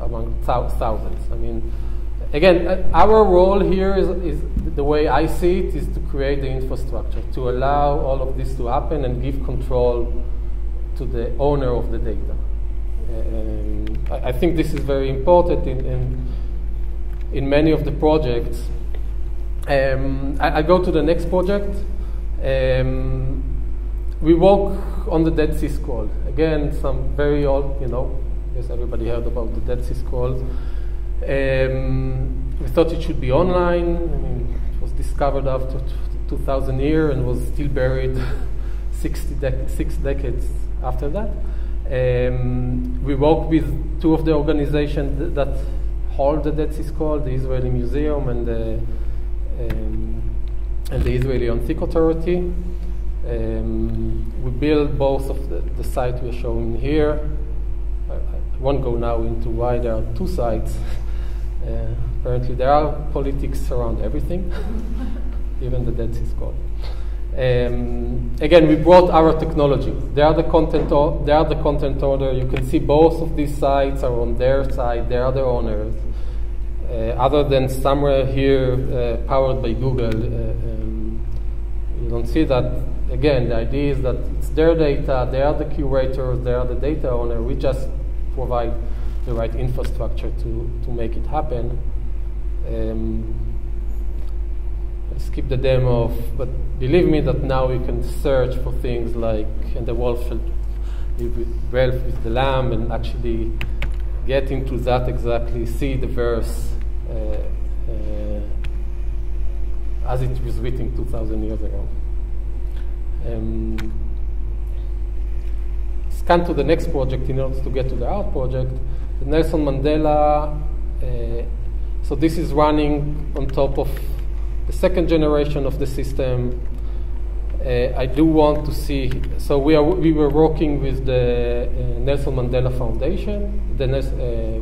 among thousands. I mean, again, our role here is the way I see it is to create the infrastructure, to allow all of this to happen and give control to the owner of the data. I think this is very important in many of the projects. I go to the next project. We work on the Dead Sea Scroll. Again, some very old, yes, everybody heard about the Dead Sea Scrolls. We thought it should be online. I mean, it was discovered after 2,000 years and was still buried 6 decades after that. We worked with two of the organizations that hold the Dead Sea Scroll, the Israeli Museum and the Israeli Antique Authority. We built both of the sites we're showing here. I won't go now into why there are two sites. Apparently there are politics around everything, even the Dead Sea Scroll. Again, we brought our technology. They are the content owner. You can see both of these sites are on their side. They are the owners. Other than somewhere here powered by Google, you don't see that. Again, the idea is that it's their data. They are the curators. They are the data owner. We just provide the right infrastructure to make it happen. I'll skip the demo, but believe me that now you can search for things like, and the wolf shall live with the lamb, and actually get into that exactly, see the verse as it was written 2,000 years ago. Scan to the next project in order to get to the art project. The Nelson Mandela, so this is running on top of the second generation of the system. I do want to see, so we were working with the Nelson Mandela Foundation,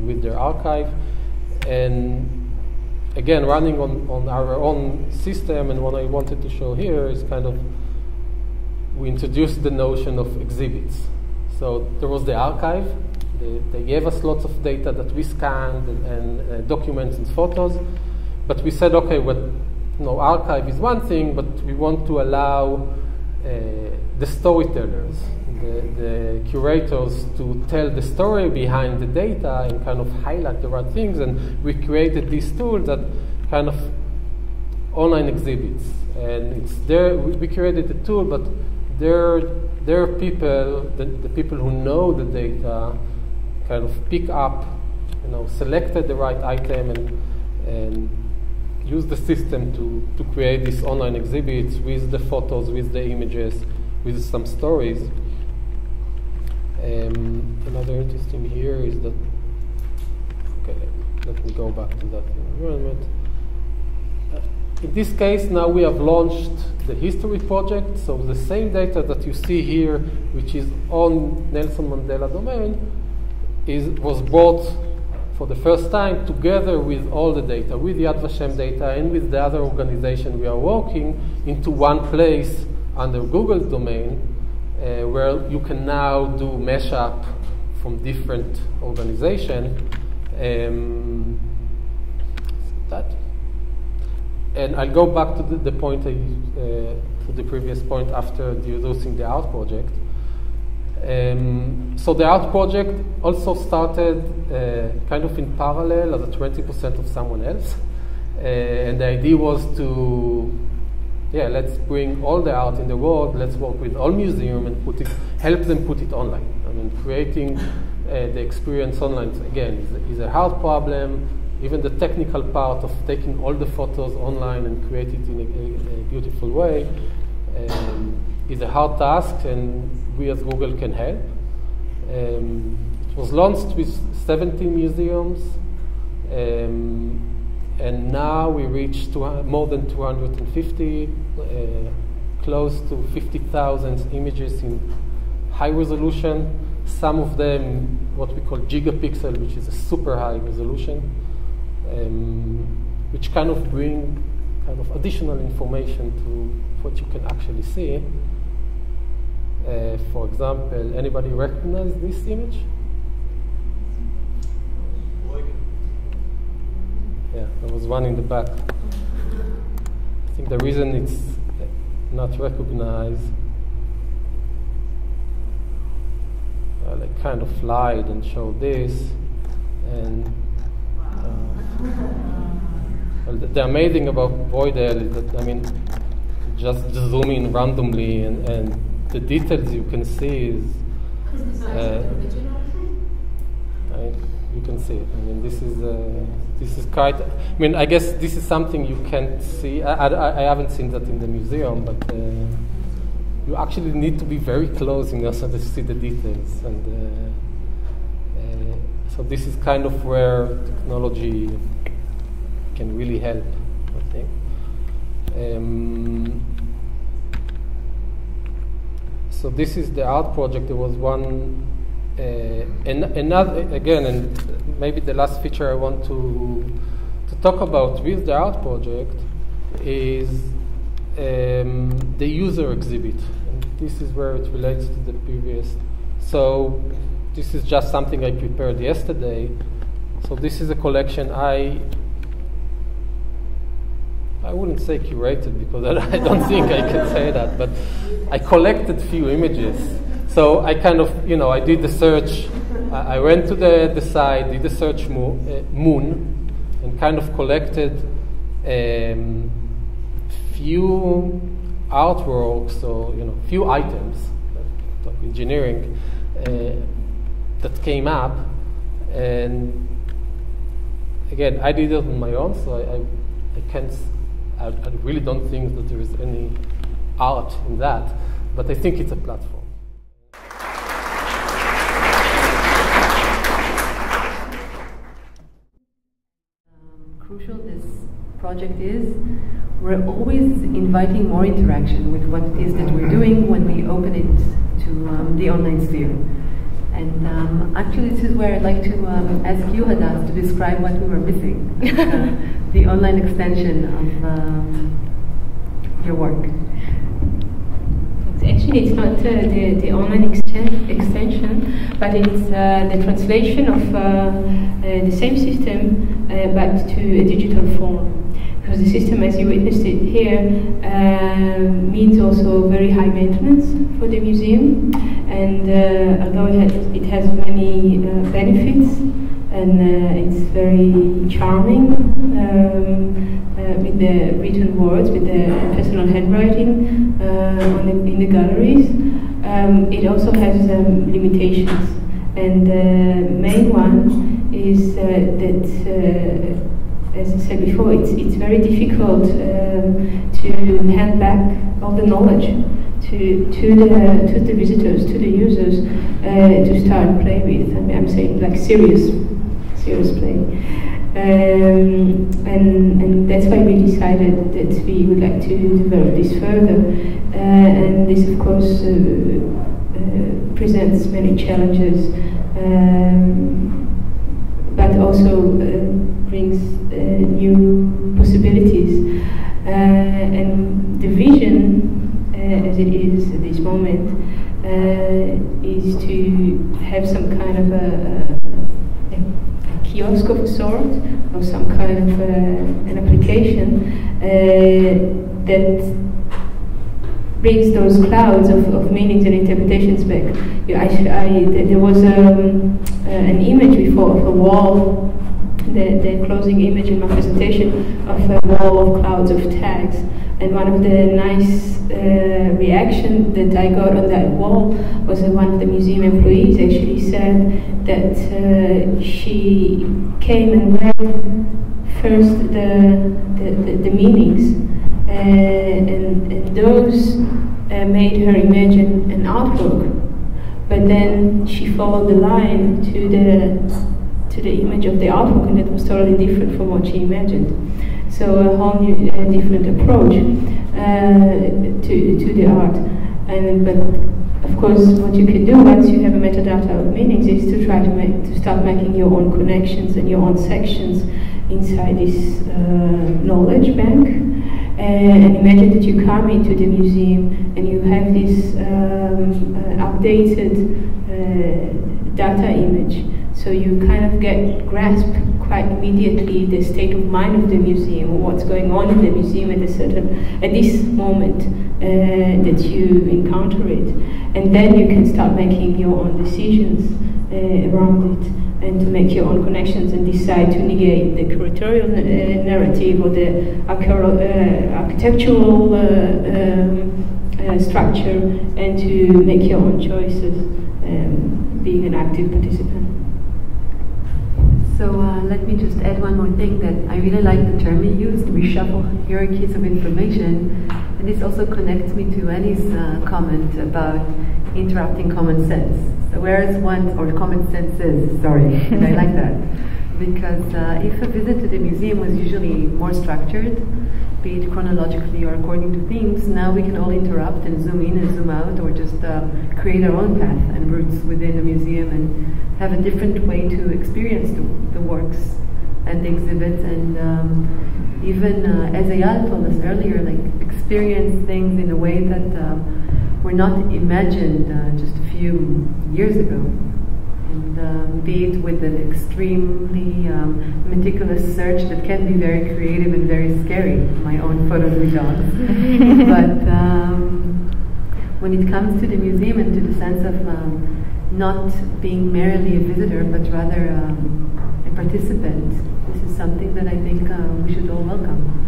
with their archive, and again, running on our own system. And what I wanted to show here is kind of, we introduced the notion of exhibits. So there was the archive. They gave us lots of data that we scanned and documents and photos. But we said, okay, archive is one thing, but we want to allow the storytellers, the curators, to tell the story behind the data and kind of highlight the right things. And we created this tool that kind of online exhibits. And it's there. We created the tool, but there are people, the people who know the data, kind of pick up, selected the right item and use the system to create these online exhibits with the photos, with the images, with some stories. Another interesting here is that, okay, let me go back to that environment. In this case, now we have launched the history project, so the same data that you see here, which is on Nelson Mandela domain, was brought for the first time together with all the data, with the Yad Vashem data and with the other organization we are working, into one place under Google's domain, where you can now do mashup from different organizations. And I'll go back to the point, to the previous point after introducing the art project. So the art project also started kind of in parallel as a 20% of someone else. And the idea was to, let's bring all the art in the world, let's work with all museums and help them put it online. I mean, creating the experience online, again, is a hard problem. Even the technical part of taking all the photos online and create it in a beautiful way is a hard task, and we as Google can help. It was launched with 70 museums, and now we reached more than 250, close to 50,000 images in high resolution. Some of them, what we call gigapixel, which is a super high resolution, which kind of bring kind of additional information to what you can actually see. For example, anybody recognize this image? Yeah, there was one in the back. I think the reason it's not recognized, I kind of lied and showed this, and well, the amazing about Voidel is that, I mean, just zoom in randomly, and the details you can see is you can see it. I mean, this is quite. I mean, I guess this is something you can't see. I haven't seen that in the museum, but you actually need to be very close in order to see the details. And so this is kind of where technology can really help, I think. So this is the art project. There was one. Another, again, and maybe the last feature I want to talk about with the art project is the user exhibit. And this is where it relates to the previous. So this is just something I prepared yesterday. So this is a collection I wouldn't say curated, because I don't think I can say that, but I collected few images. So I kind of, I did the search I went to the site, did the search moon, and kind of collected few artworks, or few items, like engineering, that came up. And again, I did it on my own, so I really don't think that there is any art in that, but I think it's a platform. Crucial this project is, we're always inviting more interaction with what it is that we're doing when we open it to the online sphere. And actually this is where I'd like to ask you, Hadass, to describe what we were missing, the online extension of your work. Actually, it's not the online extension, but it's the translation of the same system, but to a digital form. Because the system, as you witnessed it here, means also very high maintenance for the museum, and although it has many benefits, and it's very charming with the written words, with the personal handwriting in the galleries, it also has limitations, and the main one is that as I said before, it's very difficult to hand back all the knowledge to the visitors, to the users, to start play with. I mean, I'm saying like serious play, and that's why we decided that we would like to develop this further. And this, of course, presents many challenges, but also brings new possibilities. And the vision, as it is at this moment, is to have some kind of a kiosk of a sort, or some kind of an application that brings those clouds of meanings and interpretations back. There was an image before of a wall, the closing image in my presentation, of a wall of clouds of tags. And one of the nice reactions that I got on that wall was one of the museum employees actually said that she came and read first the meanings, and those made her imagine an artwork. But then she followed the line to the image of the artwork, and it was totally different from what she imagined. So a whole new, different approach to the art. But of course, what you can do once you have a metadata of meanings is to try to start making your own connections and your own sections inside this knowledge bank. And imagine that you come into the museum and you have this updated data image. So you kind of grasp quite immediately the state of mind of the museum, or what's going on in the museum at this moment that you encounter it, and then you can start making your own decisions around it, and to make your own connections and decide to negate the curatorial narrative or the architectural structure, and to make your own choices, being an active participant. So let me just add one more thing, that I really like the term you used, reshuffle hierarchies of information, and this also connects me to Annie's comment about interrupting common sense. So whereas common sense is, sorry, and I like that, because if a visit to the museum was usually more structured, be it chronologically or according to themes, now we can all interrupt and zoom in and zoom out, or just create our own path and routes within the museum and have a different way to experience the works and the exhibits, and even, as Eyal told us earlier, like experience things in a way that were not imagined just a few years ago. And be it with an extremely meticulous search that can be very creative and very scary, my own photos with dogs. But when it comes to the museum and to the sense of not being merely a visitor, but rather a participant. This is something that I think we should all welcome.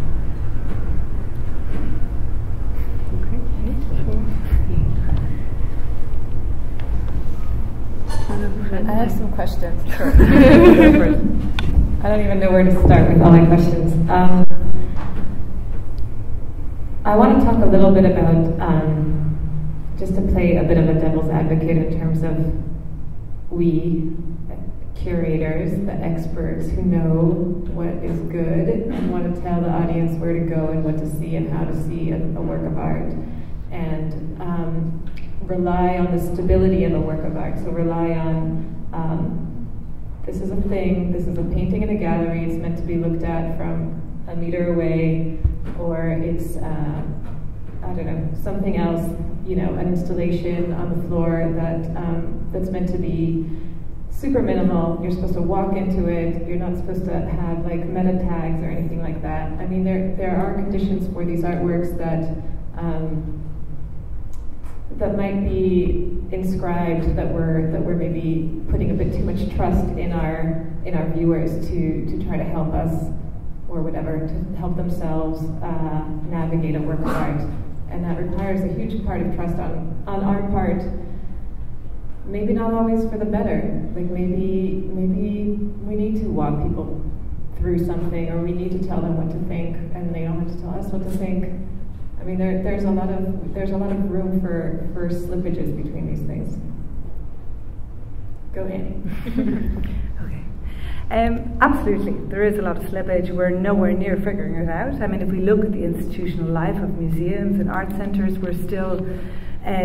I have some questions. Sure. I don't even know where to start with all my questions. I want to talk a little bit about, just to play a bit of a devil's advocate in terms of we, curators, the experts who know what is good and want to tell the audience where to go and what to see and how to see a work of art, and rely on the stability of a work of art. So rely on, this is a thing, this is a painting in a gallery, it's meant to be looked at from a meter away, or it's, I don't know, something else, you know, an installation on the floor that that's meant to be super minimal. You're supposed to walk into it. You're not supposed to have like meta tags or anything like that. I mean, there are conditions for these artworks that that might be inscribed, that we're maybe putting a bit too much trust in our viewers to try to help us, or whatever, to help themselves navigate a work of art. And that requires a huge part of trust on our part. Maybe not always for the better. Like maybe we need to walk people through something, or we need to tell them what to think, and they don't have to tell us what to think. I mean, there's a lot of room for slippages between these things. Go Annie. Okay. Absolutely, there is a lot of slippage. We're nowhere near figuring it out. I mean, if we look at the institutional life of museums and art centres, we're still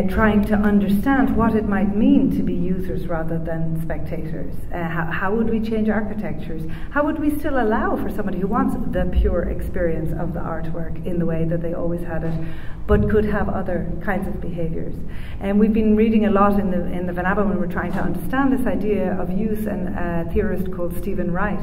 trying to understand what it might mean to be users rather than spectators. How would we change architectures? How would we still allow for somebody who wants the pure experience of the artwork in the way that they always had it, but could have other kinds of behaviours? And we've been reading a lot in the Van Abbe when we're trying to understand this idea of use, and a theorist called Stephen Wright,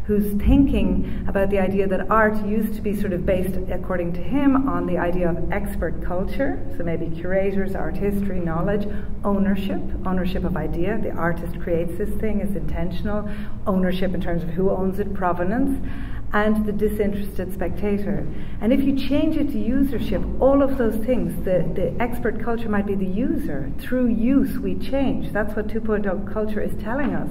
who's thinking about the idea that art used to be sort of based, according to him, on the idea of expert culture, so maybe curators, art history, knowledge, ownership of idea. The artist creates this thing, it's intentional, ownership in terms of who owns it, provenance, and the disinterested spectator. And if you change it to usership, all of those things, the expert culture might be the user. Through use we change. That's what 2.0 culture is telling us.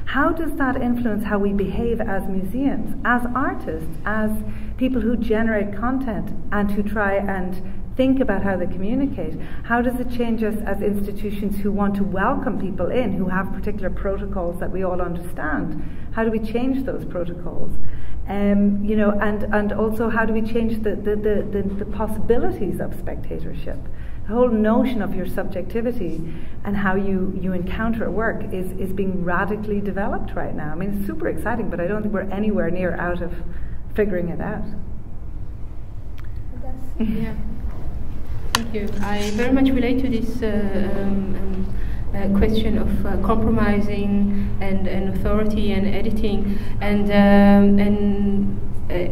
How does that influence how we behave as museums, as artists, as people who generate content and who try and think about how they communicate? How does it change us as institutions who want to welcome people in, who have particular protocols that we all understand? How do we change those protocols? You know, and also how do we change the possibilities of spectatorship? The whole notion of your subjectivity and how you encounter work is being radically developed right now. I mean, it's super exciting, but I don't think we're anywhere near out of figuring it out. Yeah. Thank you. I very much relate to this question of compromising and authority and editing, and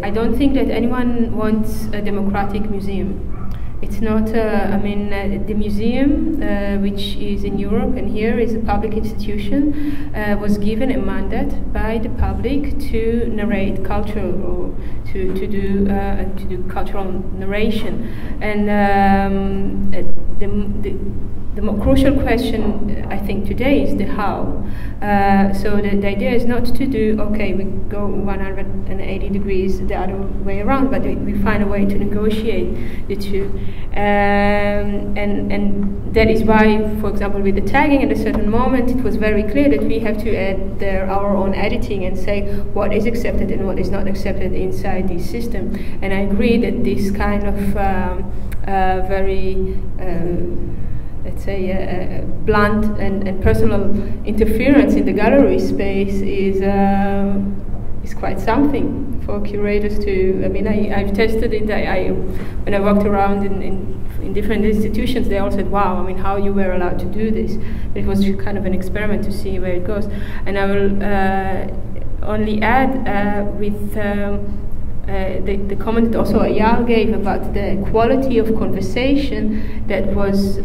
I don't think that anyone wants a democratic museum. It's not, I mean, the museum, which is in Europe and here is a public institution, was given a mandate by the public to narrate culture, or to do cultural narration. And the more crucial question, I think, today is the how. So the idea is not to do, okay, we go 180 degrees the other way around, but we find a way to negotiate the two. And that is why, for example, with the tagging, at a certain moment, it was very clear that we have to add our own editing and say what is accepted and what is not accepted inside this system. And I agree that this kind of very let's say, blunt and personal interference in the gallery space is quite something for curators to. I mean, I've tested it. When I walked around in different institutions, they all said, "Wow! I mean, how you were allowed to do this?" But it was kind of an experiment to see where it goes. And I will only add with the comment that also Ayal gave about the quality of conversation that was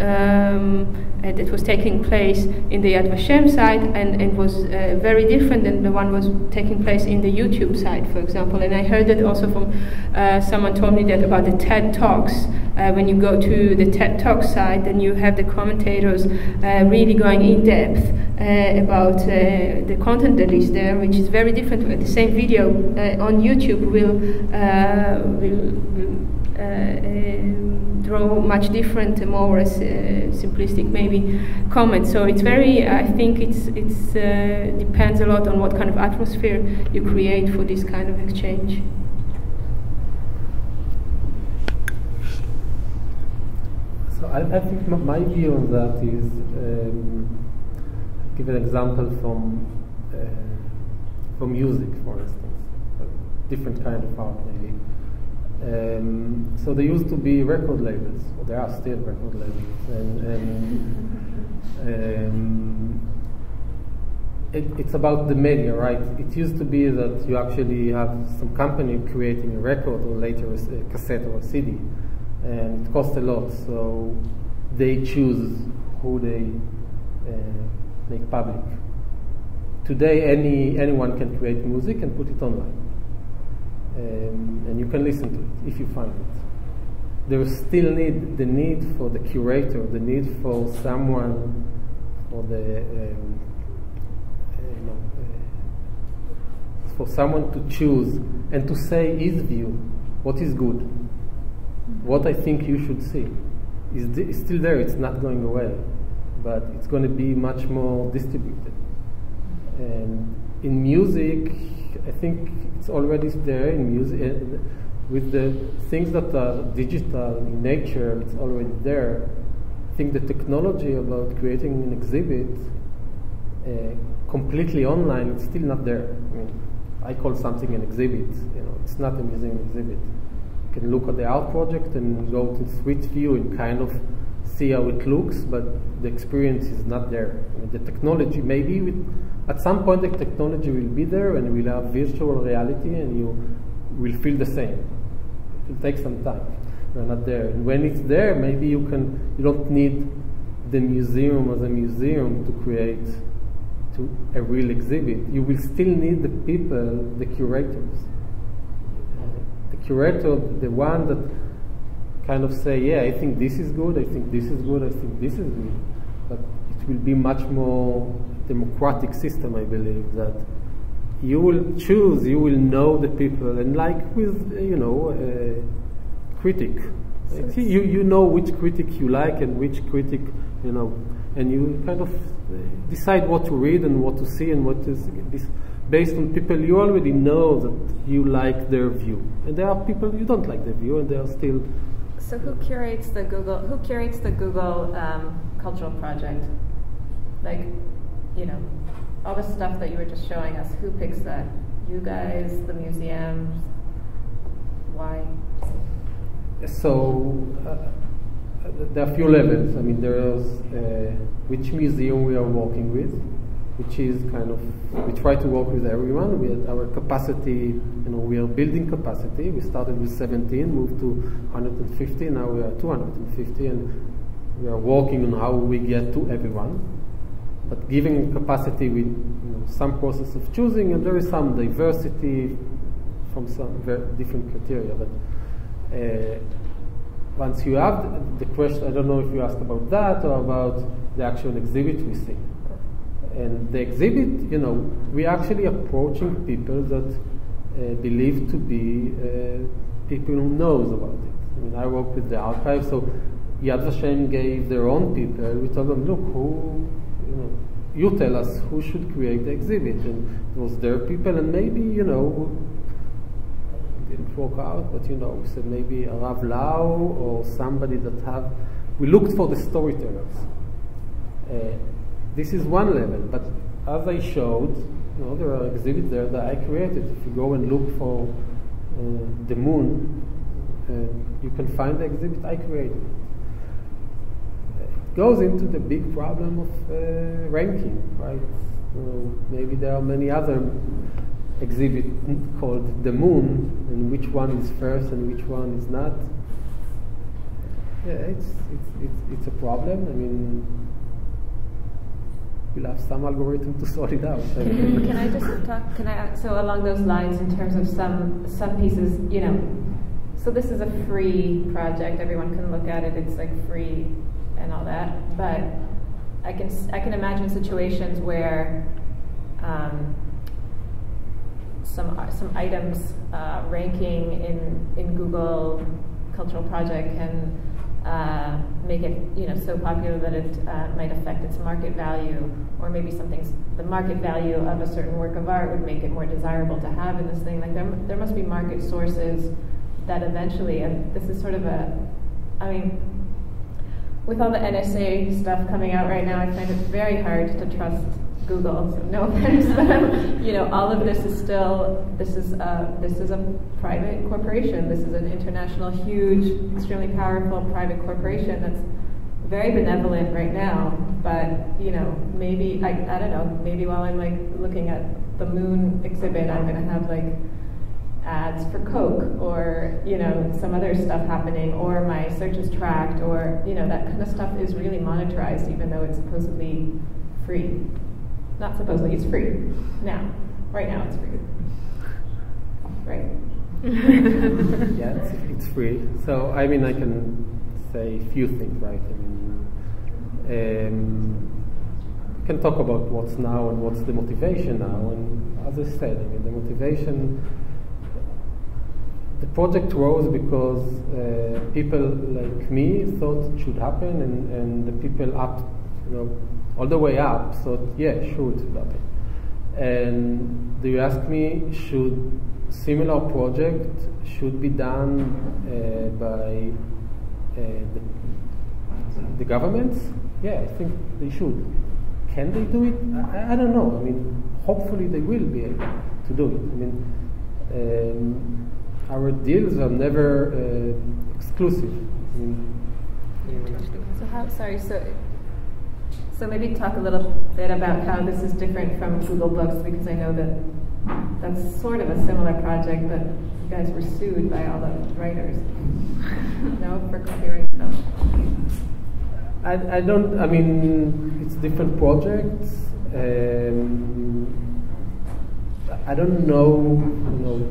taking place in the Yad Vashem side and was very different than the one was taking place in the YouTube side, for example. And I heard that also from someone told me that about the TED Talks. When you go to the TED Talk side, then you have the commentators really going in depth about the content that is there, which is very different. The same video on YouTube will draw much different, more simplistic maybe comments. So it's very. I think it's depends a lot on what kind of atmosphere you create for this kind of exchange. So I think my view on that is, I'll give an example from music, for instance, a different kind of art maybe. So there used to be record labels, or there are still record labels, and it's about the media, right? It used to be that you actually have some company creating a record or later a cassette or a CD. And it costs a lot, so they choose who they make public. Today, anyone can create music and put it online, and you can listen to it if you find it. There is still the need for the curator, the need for someone, for the for someone to choose and to say his view, what is good. What I think you should see is still there. It's not going away, but it's going to be much more distributed. And in music, I think it's already there in music. With the things that are digital in nature, it's already there. I think the technology about creating an exhibit completely online, it's still not there. I mean, I call something an exhibit. It's not a museum exhibit. You can look at the art project and go to Street View and kind of see how it looks, but the experience is not there. I mean, the technology, maybe at some point the technology will be there and we'll have virtual reality and you will feel the same. It will take some time. You're not there. And when it's there, maybe you don't need the museum as a museum to create a real exhibit. You will still need the people, the curators. The curator, the one that kind of say, yeah, I think this is good, I think this is good, I think this is good. But it will be much more democratic system, I believe, that you will choose, you will know the people, and like with, a critic. You know which critic you like and which critic, and you kind of decide what to read and what to see and what is based on people you already know that you like their view. And there are people you don't like their view, and they are still. So who curates the Google cultural project? Like, all the stuff that you were just showing us, who picks that? You guys, the museums? Why? So there are a few levels. I mean, there's which museum we are working with, which is kind of, we try to work with everyone. We had our capacity, we are building capacity. We started with 17, moved to 150, now we are 250, and we are working on how we get to everyone. But giving capacity with some process of choosing, and there is some diversity from some very different criteria. But once you have the question, I don't know if you asked about that or about the actual exhibit we see. And the exhibit, we're actually approaching people that believe to be people who knows about it. I mean, I work with the archive, so Yad Vashem gave their own people. We told them, look, who, you tell us who should create the exhibit. And it was their people, and maybe, it didn't work out, but we said maybe a Rav Lau or somebody that we looked for the storytellers. This is one level, but as I showed, there are exhibits there that I created. If you go and look for the moon, you can find the exhibit I created. It goes into the big problem of ranking, right? Maybe there are many other exhibit called The Moon, and which one is first and which one is not. Yeah, it's a problem. I mean, we'll have some algorithm to sort it out. Can I just talk? So along those lines, in terms of some pieces, you know, so this is a free project. Everyone can look at it. It's like free and all that. But I can imagine situations where some items ranking in Google Cultural Project can make it, you know, so popular that it might affect its market value, or maybe the market value of a certain work of art would make it more desirable to have in this thing. Like there must be market sources that eventually, and this is sort of I mean, with all the NSA stuff coming out right now, I find it very hard to trust Google. So no offense, but you know, all of this is still, this is a private corporation. This is an international, huge, extremely powerful private corporation that's very benevolent right now. But you know, maybe I don't know. Maybe while I'm like looking at the Moon exhibit, I'm going to have like ads for Coke, or you know, some other stuff happening, or my search is tracked, or you know, that kind of stuff is really monetized, even though it's supposedly free. Not supposedly, it's free. Now, right now it's free. Right? Yeah, it's free. So, I mean, I can say a few things, right? I mean, can talk about what's now and what's the motivation now. And as I said, I mean, the motivation, the project rose because people like me thought it should happen, and the people up, you know, all the way up, so yeah, sure it should happen. And do you ask me, should similar project should be done by the governments? Yeah, I think they should. Can they do it? I don't know. I mean, hopefully they will be able to do it. I mean, our deals are never exclusive. I mean, So maybe talk a little bit about how this is different from Google Books, because I know that that's sort of a similar project, but you guys were sued by all the writers. No, for copyright stuff. I mean, it's different projects. I don't know, you know,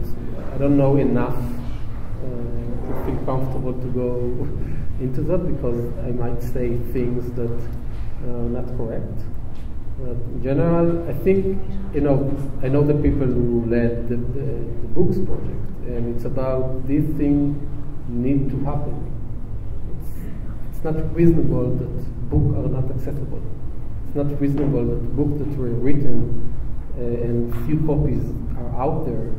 I don't know enough to feel comfortable to go into that, because I might say things that not correct. In general, I think, you know, I know the people who led the books project, and it's about these things need to happen. It's not reasonable that books are not accessible. It's not reasonable that books that were written and few copies are out there,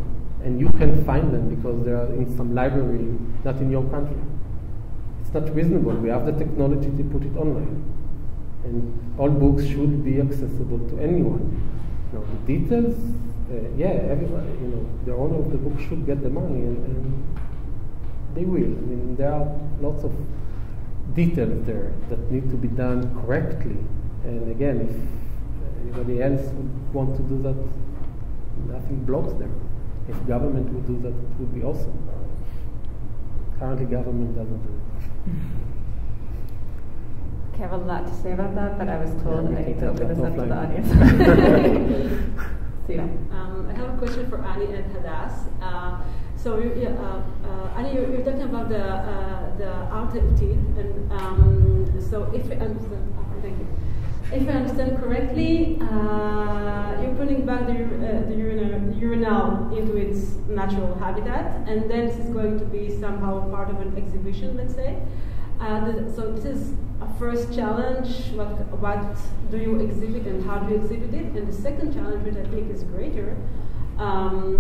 and you can find them because they are in some library, not in your country. It's not reasonable. We have the technology to put it online. And all books should be accessible to anyone. Now, the details, yeah, everybody, you know, the owner of the book should get the money, and they will. I mean, there are lots of details there that need to be done correctly. And again, if anybody else would want to do that, nothing blocks them. If government would do that, it would be awesome. Currently, government doesn't do it. I have a lot to say about that, but I was told I need to open this up to the audience. Tsila. I have a question for Annie and Hadass. So, Annie, you're talking about the art NFT, and so if I understand, thank you. If I understand correctly, you're putting back the urinal into its natural habitat, and then this is going to be somehow part of an exhibition, let's say. So this is a first challenge. What do you exhibit and how do you exhibit it? And the second challenge, which I think is greater,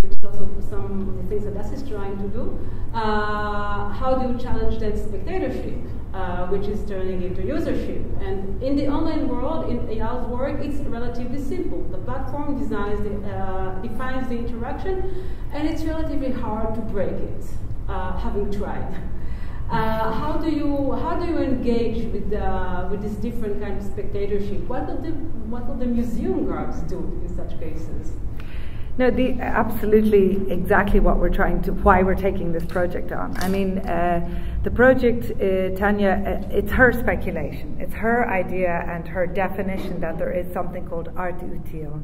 which is also some of the things that Das is trying to do. How do you challenge that spectatorship, which is turning into usership? And in the online world, in Eyal's work, it's relatively simple. The platform defines the interaction, and it's relatively hard to break it, having tried. How do you engage with this different kind of spectatorship? What would the museum guards do in such cases? No, absolutely exactly why we're taking this project on. I mean, the project, Tanya, it's her speculation. It's her idea and her definition that there is something called art utile.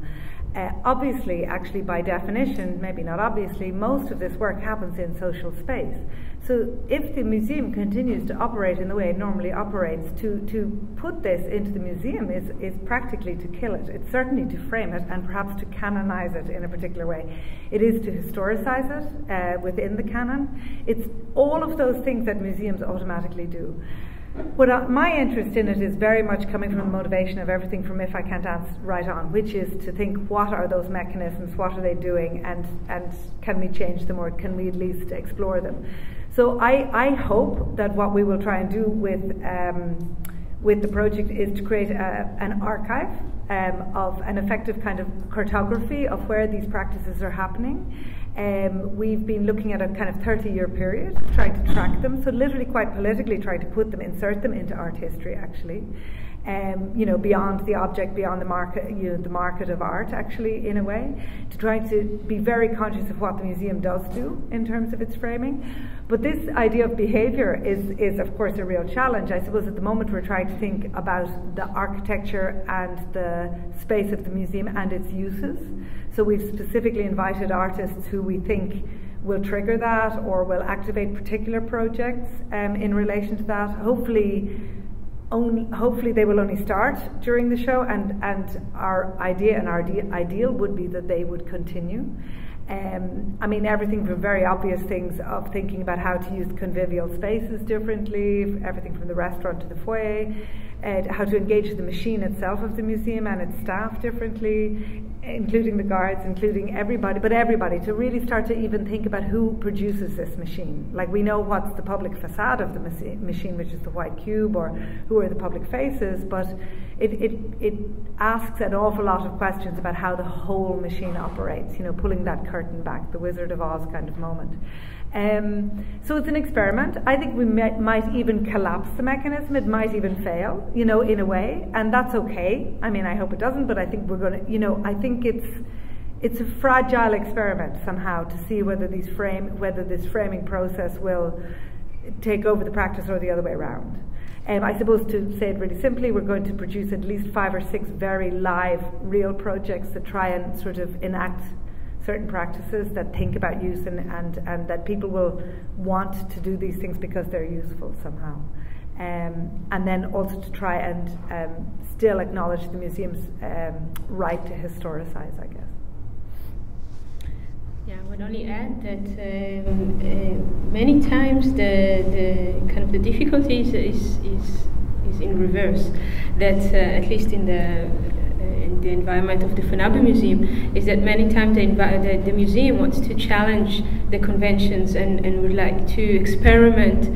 Obviously, actually by definition, maybe not obviously, most of this work happens in social space. So if the museum continues to operate in the way it normally operates, to put this into the museum is practically to kill it. It's certainly to frame it and perhaps to canonize it in a particular way. It is to historicize it within the canon. It's all of those things that museums automatically do. My interest in it is very much coming from the motivation of everything from If I Can't Dance right on, which is to think, what are those mechanisms, what are they doing, and can we change them, or can we at least explore them? So I hope that what we will try and do with the project is to create an archive of an effective kind of cartography of where these practices are happening. We've been looking at a kind of 30-year period, trying to track them, so literally quite politically trying to insert them into art history, actually. Beyond the object, beyond the market, the market of art, actually, in a way, to try to be very conscious of what the museum does do in terms of its framing. But this idea of behaviour is of course a real challenge. I suppose at the moment we're trying to think about the architecture and the space of the museum and its uses. So we've specifically invited artists who we think will trigger that or will activate particular projects in relation to that. Hopefully they will only start during the show, and our idea and our ideal would be that they would continue. I mean, everything from very obvious things of thinking about how to use convivial spaces differently, everything from the restaurant to the foyer, how to engage the machine itself of the museum and its staff differently, including the guards, including everybody, to really start to even think about who produces this machine. Like, we know what's the public facade of the machine, which is the white cube, or who are the public faces, but it asks an awful lot of questions about how the whole machine operates, pulling that curtain back, the Wizard of Oz kind of moment. So it's an experiment. I think we might even collapse the mechanism. It might even fail, in a way, and that's okay. I mean, I hope it doesn't, but I think we're going to, I think it's a fragile experiment somehow to see whether this framing process will take over the practice or the other way around. I suppose, to say it really simply, we're going to produce at least 5 or 6 very live, real projects that try and sort of enact certain practices that think about use and that people will want to do these things because they're useful somehow. And then also to try and still acknowledge the museum's right to historicize, I guess. Yeah, I would only add that many times the kind of the difficulty is in reverse. That at least in the environment of the Funabi Museum, is that many times the museum wants to challenge the conventions and would like to experiment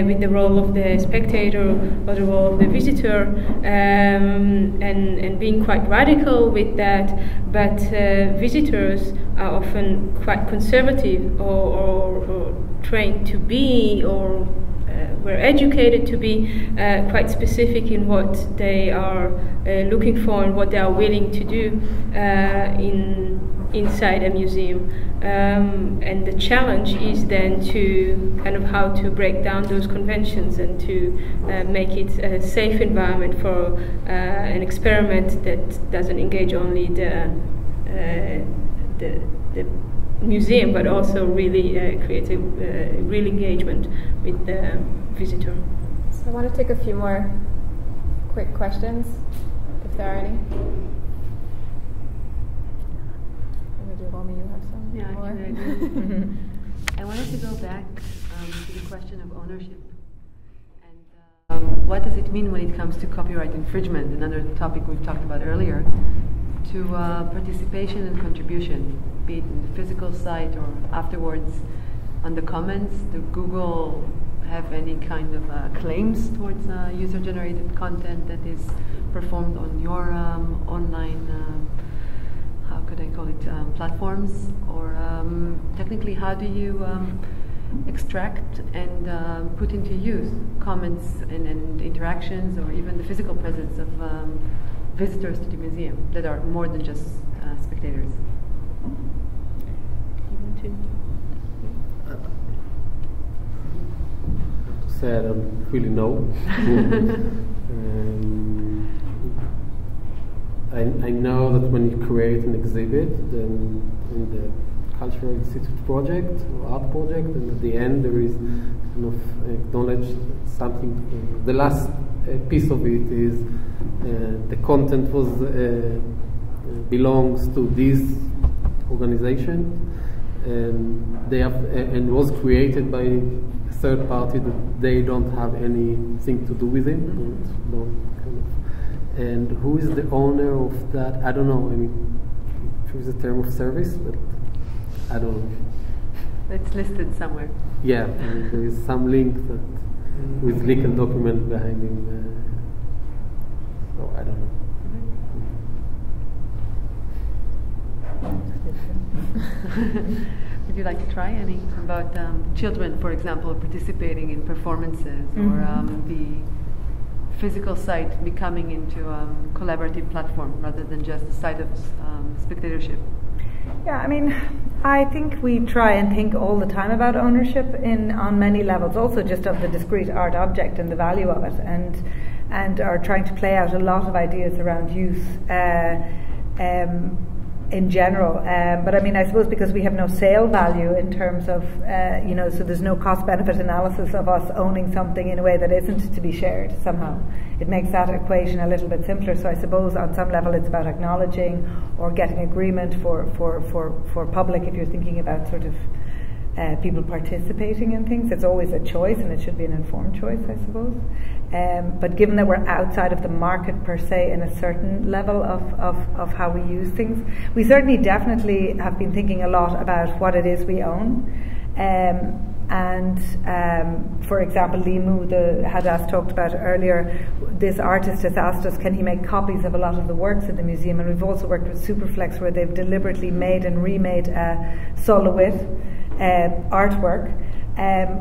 with the role of the spectator or the role of the visitor, and being quite radical with that. But visitors are often quite conservative or trained to be, or were educated to be quite specific in what they are looking for and what they are willing to do inside a museum. And the challenge is then to kind of how to break down those conventions and to make it a safe environment for an experiment that doesn't engage only the museum, but also really create a real engagement with the visitor. So I want to take a few more quick questions, if there are any. Maybe Romy, you have some more? I wanted to go back to the question of ownership. And what does it mean when it comes to copyright infringement, another topic we've talked about earlier, to participation and contribution, be it in the physical site or afterwards on the comments? Do Google have any kind of claims towards user-generated content that is performed on your online, how could I call it, platforms? Or technically, how do you extract and put into use comments and interactions, or even the physical presence of visitors to the museum that are more than just spectators? say I don't really know. I know that when you create an exhibit, then in the Cultural Institute project or art project, and at the end there is kind of acknowledge something. The last piece of it is the content was belongs to this organization, and they have and was created by a third party that they don't have anything to do with it. And who is the owner of that? I don't know. I mean, it is a term of service, but I don't know. It's listed somewhere. Yeah, there is some link that with legal document behind him. So I don't know. Would you like to try any about children, for example, participating in performances, or the physical site becoming into a collaborative platform rather than just a site of spectatorship? Yeah, I mean, I think we try and think all the time about ownership on many levels, also just of the discrete art object and the value of it, and are trying to play out a lot of ideas around use in general. But I mean, I suppose because we have no sale value in terms of, so there's no cost-benefit analysis of us owning something in a way that isn't to be shared somehow. It makes that equation a little bit simpler. So I suppose on some level it's about acknowledging or getting agreement for public, if you're thinking about sort of people participating in things. It's always a choice, and it should be an informed choice, I suppose. But given that we're outside of the market per se in a certain level of how we use things, we certainly definitely have been thinking a lot about what it is we own. For example, Limu, the Hadass talked about earlier, this artist has asked us, can he make copies of a lot of the works in the museum? And we've also worked with Superflex, where they've deliberately made and remade Solowith artwork,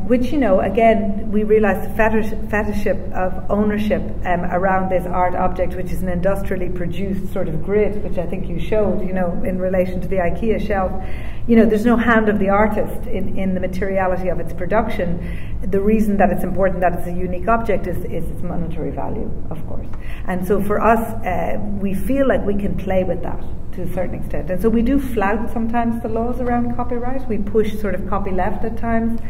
which, again, we realised the fetiship of ownership around this art object, which is an industrially produced sort of grid, which I think you showed, in relation to the IKEA shelf. There's no hand of the artist in the materiality of its production. The reason that it's important that it's a unique object is its monetary value, of course. And so for us, we feel like we can play with that to a certain extent. And so we do flout sometimes the laws around copyright. We push sort of copyleft at times.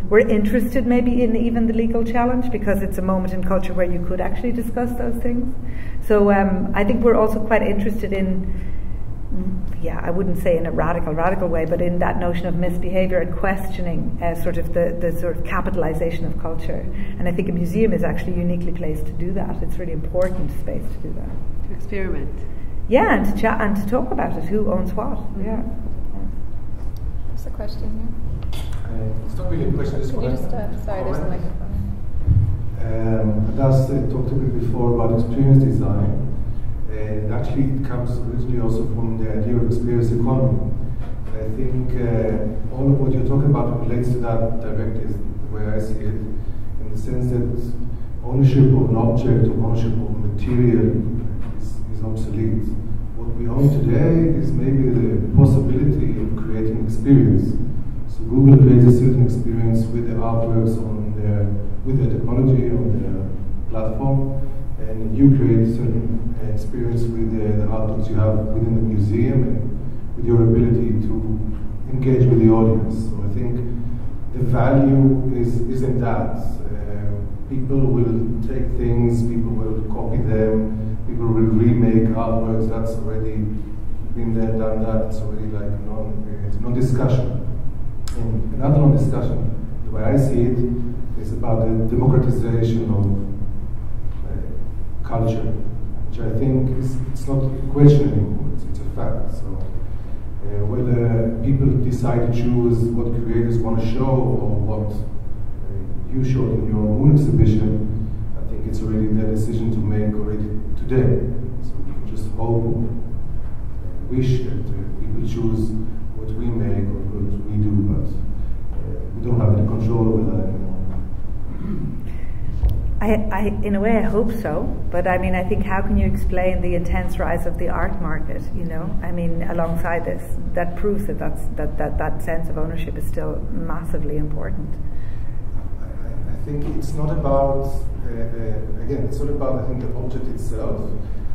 We're interested maybe in even the legal challenge, because it's a moment in culture where you could actually discuss those things. So I think we're also quite interested in, I wouldn't say in a radical way, but in that notion of misbehavior and questioning sort of the sort of capitalization of culture. And I think a museum is actually uniquely placed to do that. It's really important space to do that. To experiment. Yeah, and to chat and to talk about it. Who owns what? Yeah. What's the question here? It's not really a question. Can you just, sorry, there's a microphone. Adas talked a bit before about experience design, and actually it comes originally also from the idea of experience economy. And I think all of what you're talking about relates to that directly, the way I see it, in the sense that ownership of an object or ownership of material is obsolete. What we own today is maybe the possibility of creating experience. So Google creates a certain experience with the artworks with their technology on their platform, and you create a certain experience with the artworks you have within the museum and with your ability to engage with the audience. So I think the value is in that. People will take things, people will copy them, people will remake artworks. That's already been there, done that. It's already like it's no discussion. And another non-discussion, the way I see it, is about the democratization of culture, which I think it's not a question anymore, it's a fact. So whether people decide to choose what creators want to show or what you showed in your own exhibition, I think it's already their decision to make already today. So we can just hope, wish that people choose what we make or what we do, but we don't have any control over that anymore. In a way, I hope so. But I mean, I think how can you explain the intense rise of the art market? I mean, alongside this, that proves that that sense of ownership is still massively important. I think it's not about, again, it's not about, I think, the object itself.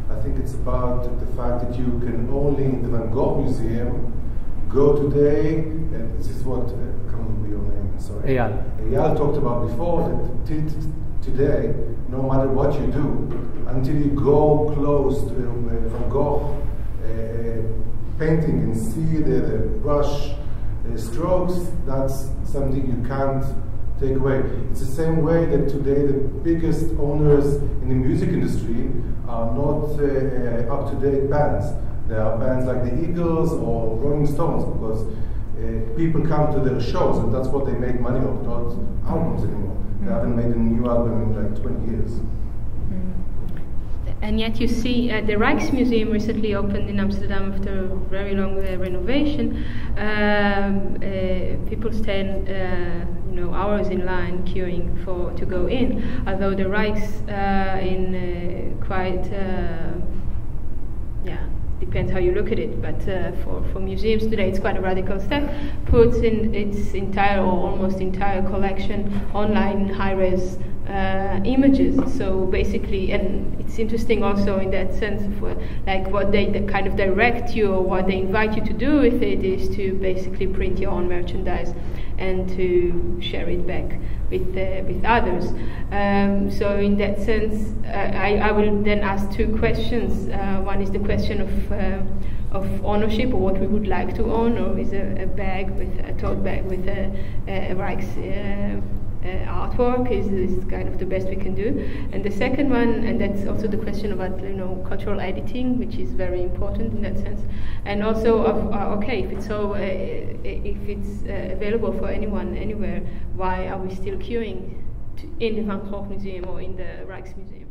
I think it's about the fact that you can only, in the Van Gogh Museum, go today, and this is what, come with your name, sorry. Eyal talked about before, that today, no matter what you do, until you go close to Van Gogh painting and see the brush strokes, that's something you can't take away. It's the same way that today the biggest owners in the music industry are not up-to-date bands. There are bands like the Eagles or Rolling Stones, because people come to their shows and that's what they make money of, not albums anymore. They haven't made a new album in like 20 years. And yet you see the Rijksmuseum recently opened in Amsterdam after a very long renovation. People stand hours in line queuing to go in, although the Rijks in quite depends how you look at it, but for museums today it's quite a radical step, puts in its entire or almost entire collection online high-res images. So basically, and it's interesting also in that sense of like what they kind of direct you or what they invite you to do with it is to basically print your own merchandise and to share it back with others. So in that sense, I will then ask two questions. One is the question of ownership, or what we would like to own, or is a bag with a tote bag with a Rijks artwork is kind of the best we can do. And the second one, and that's also the question about cultural editing, which is very important in that sense, and also of okay, if it's available for anyone anywhere, why are we still queuing in the Van Gogh Museum or in the Rijksmuseum?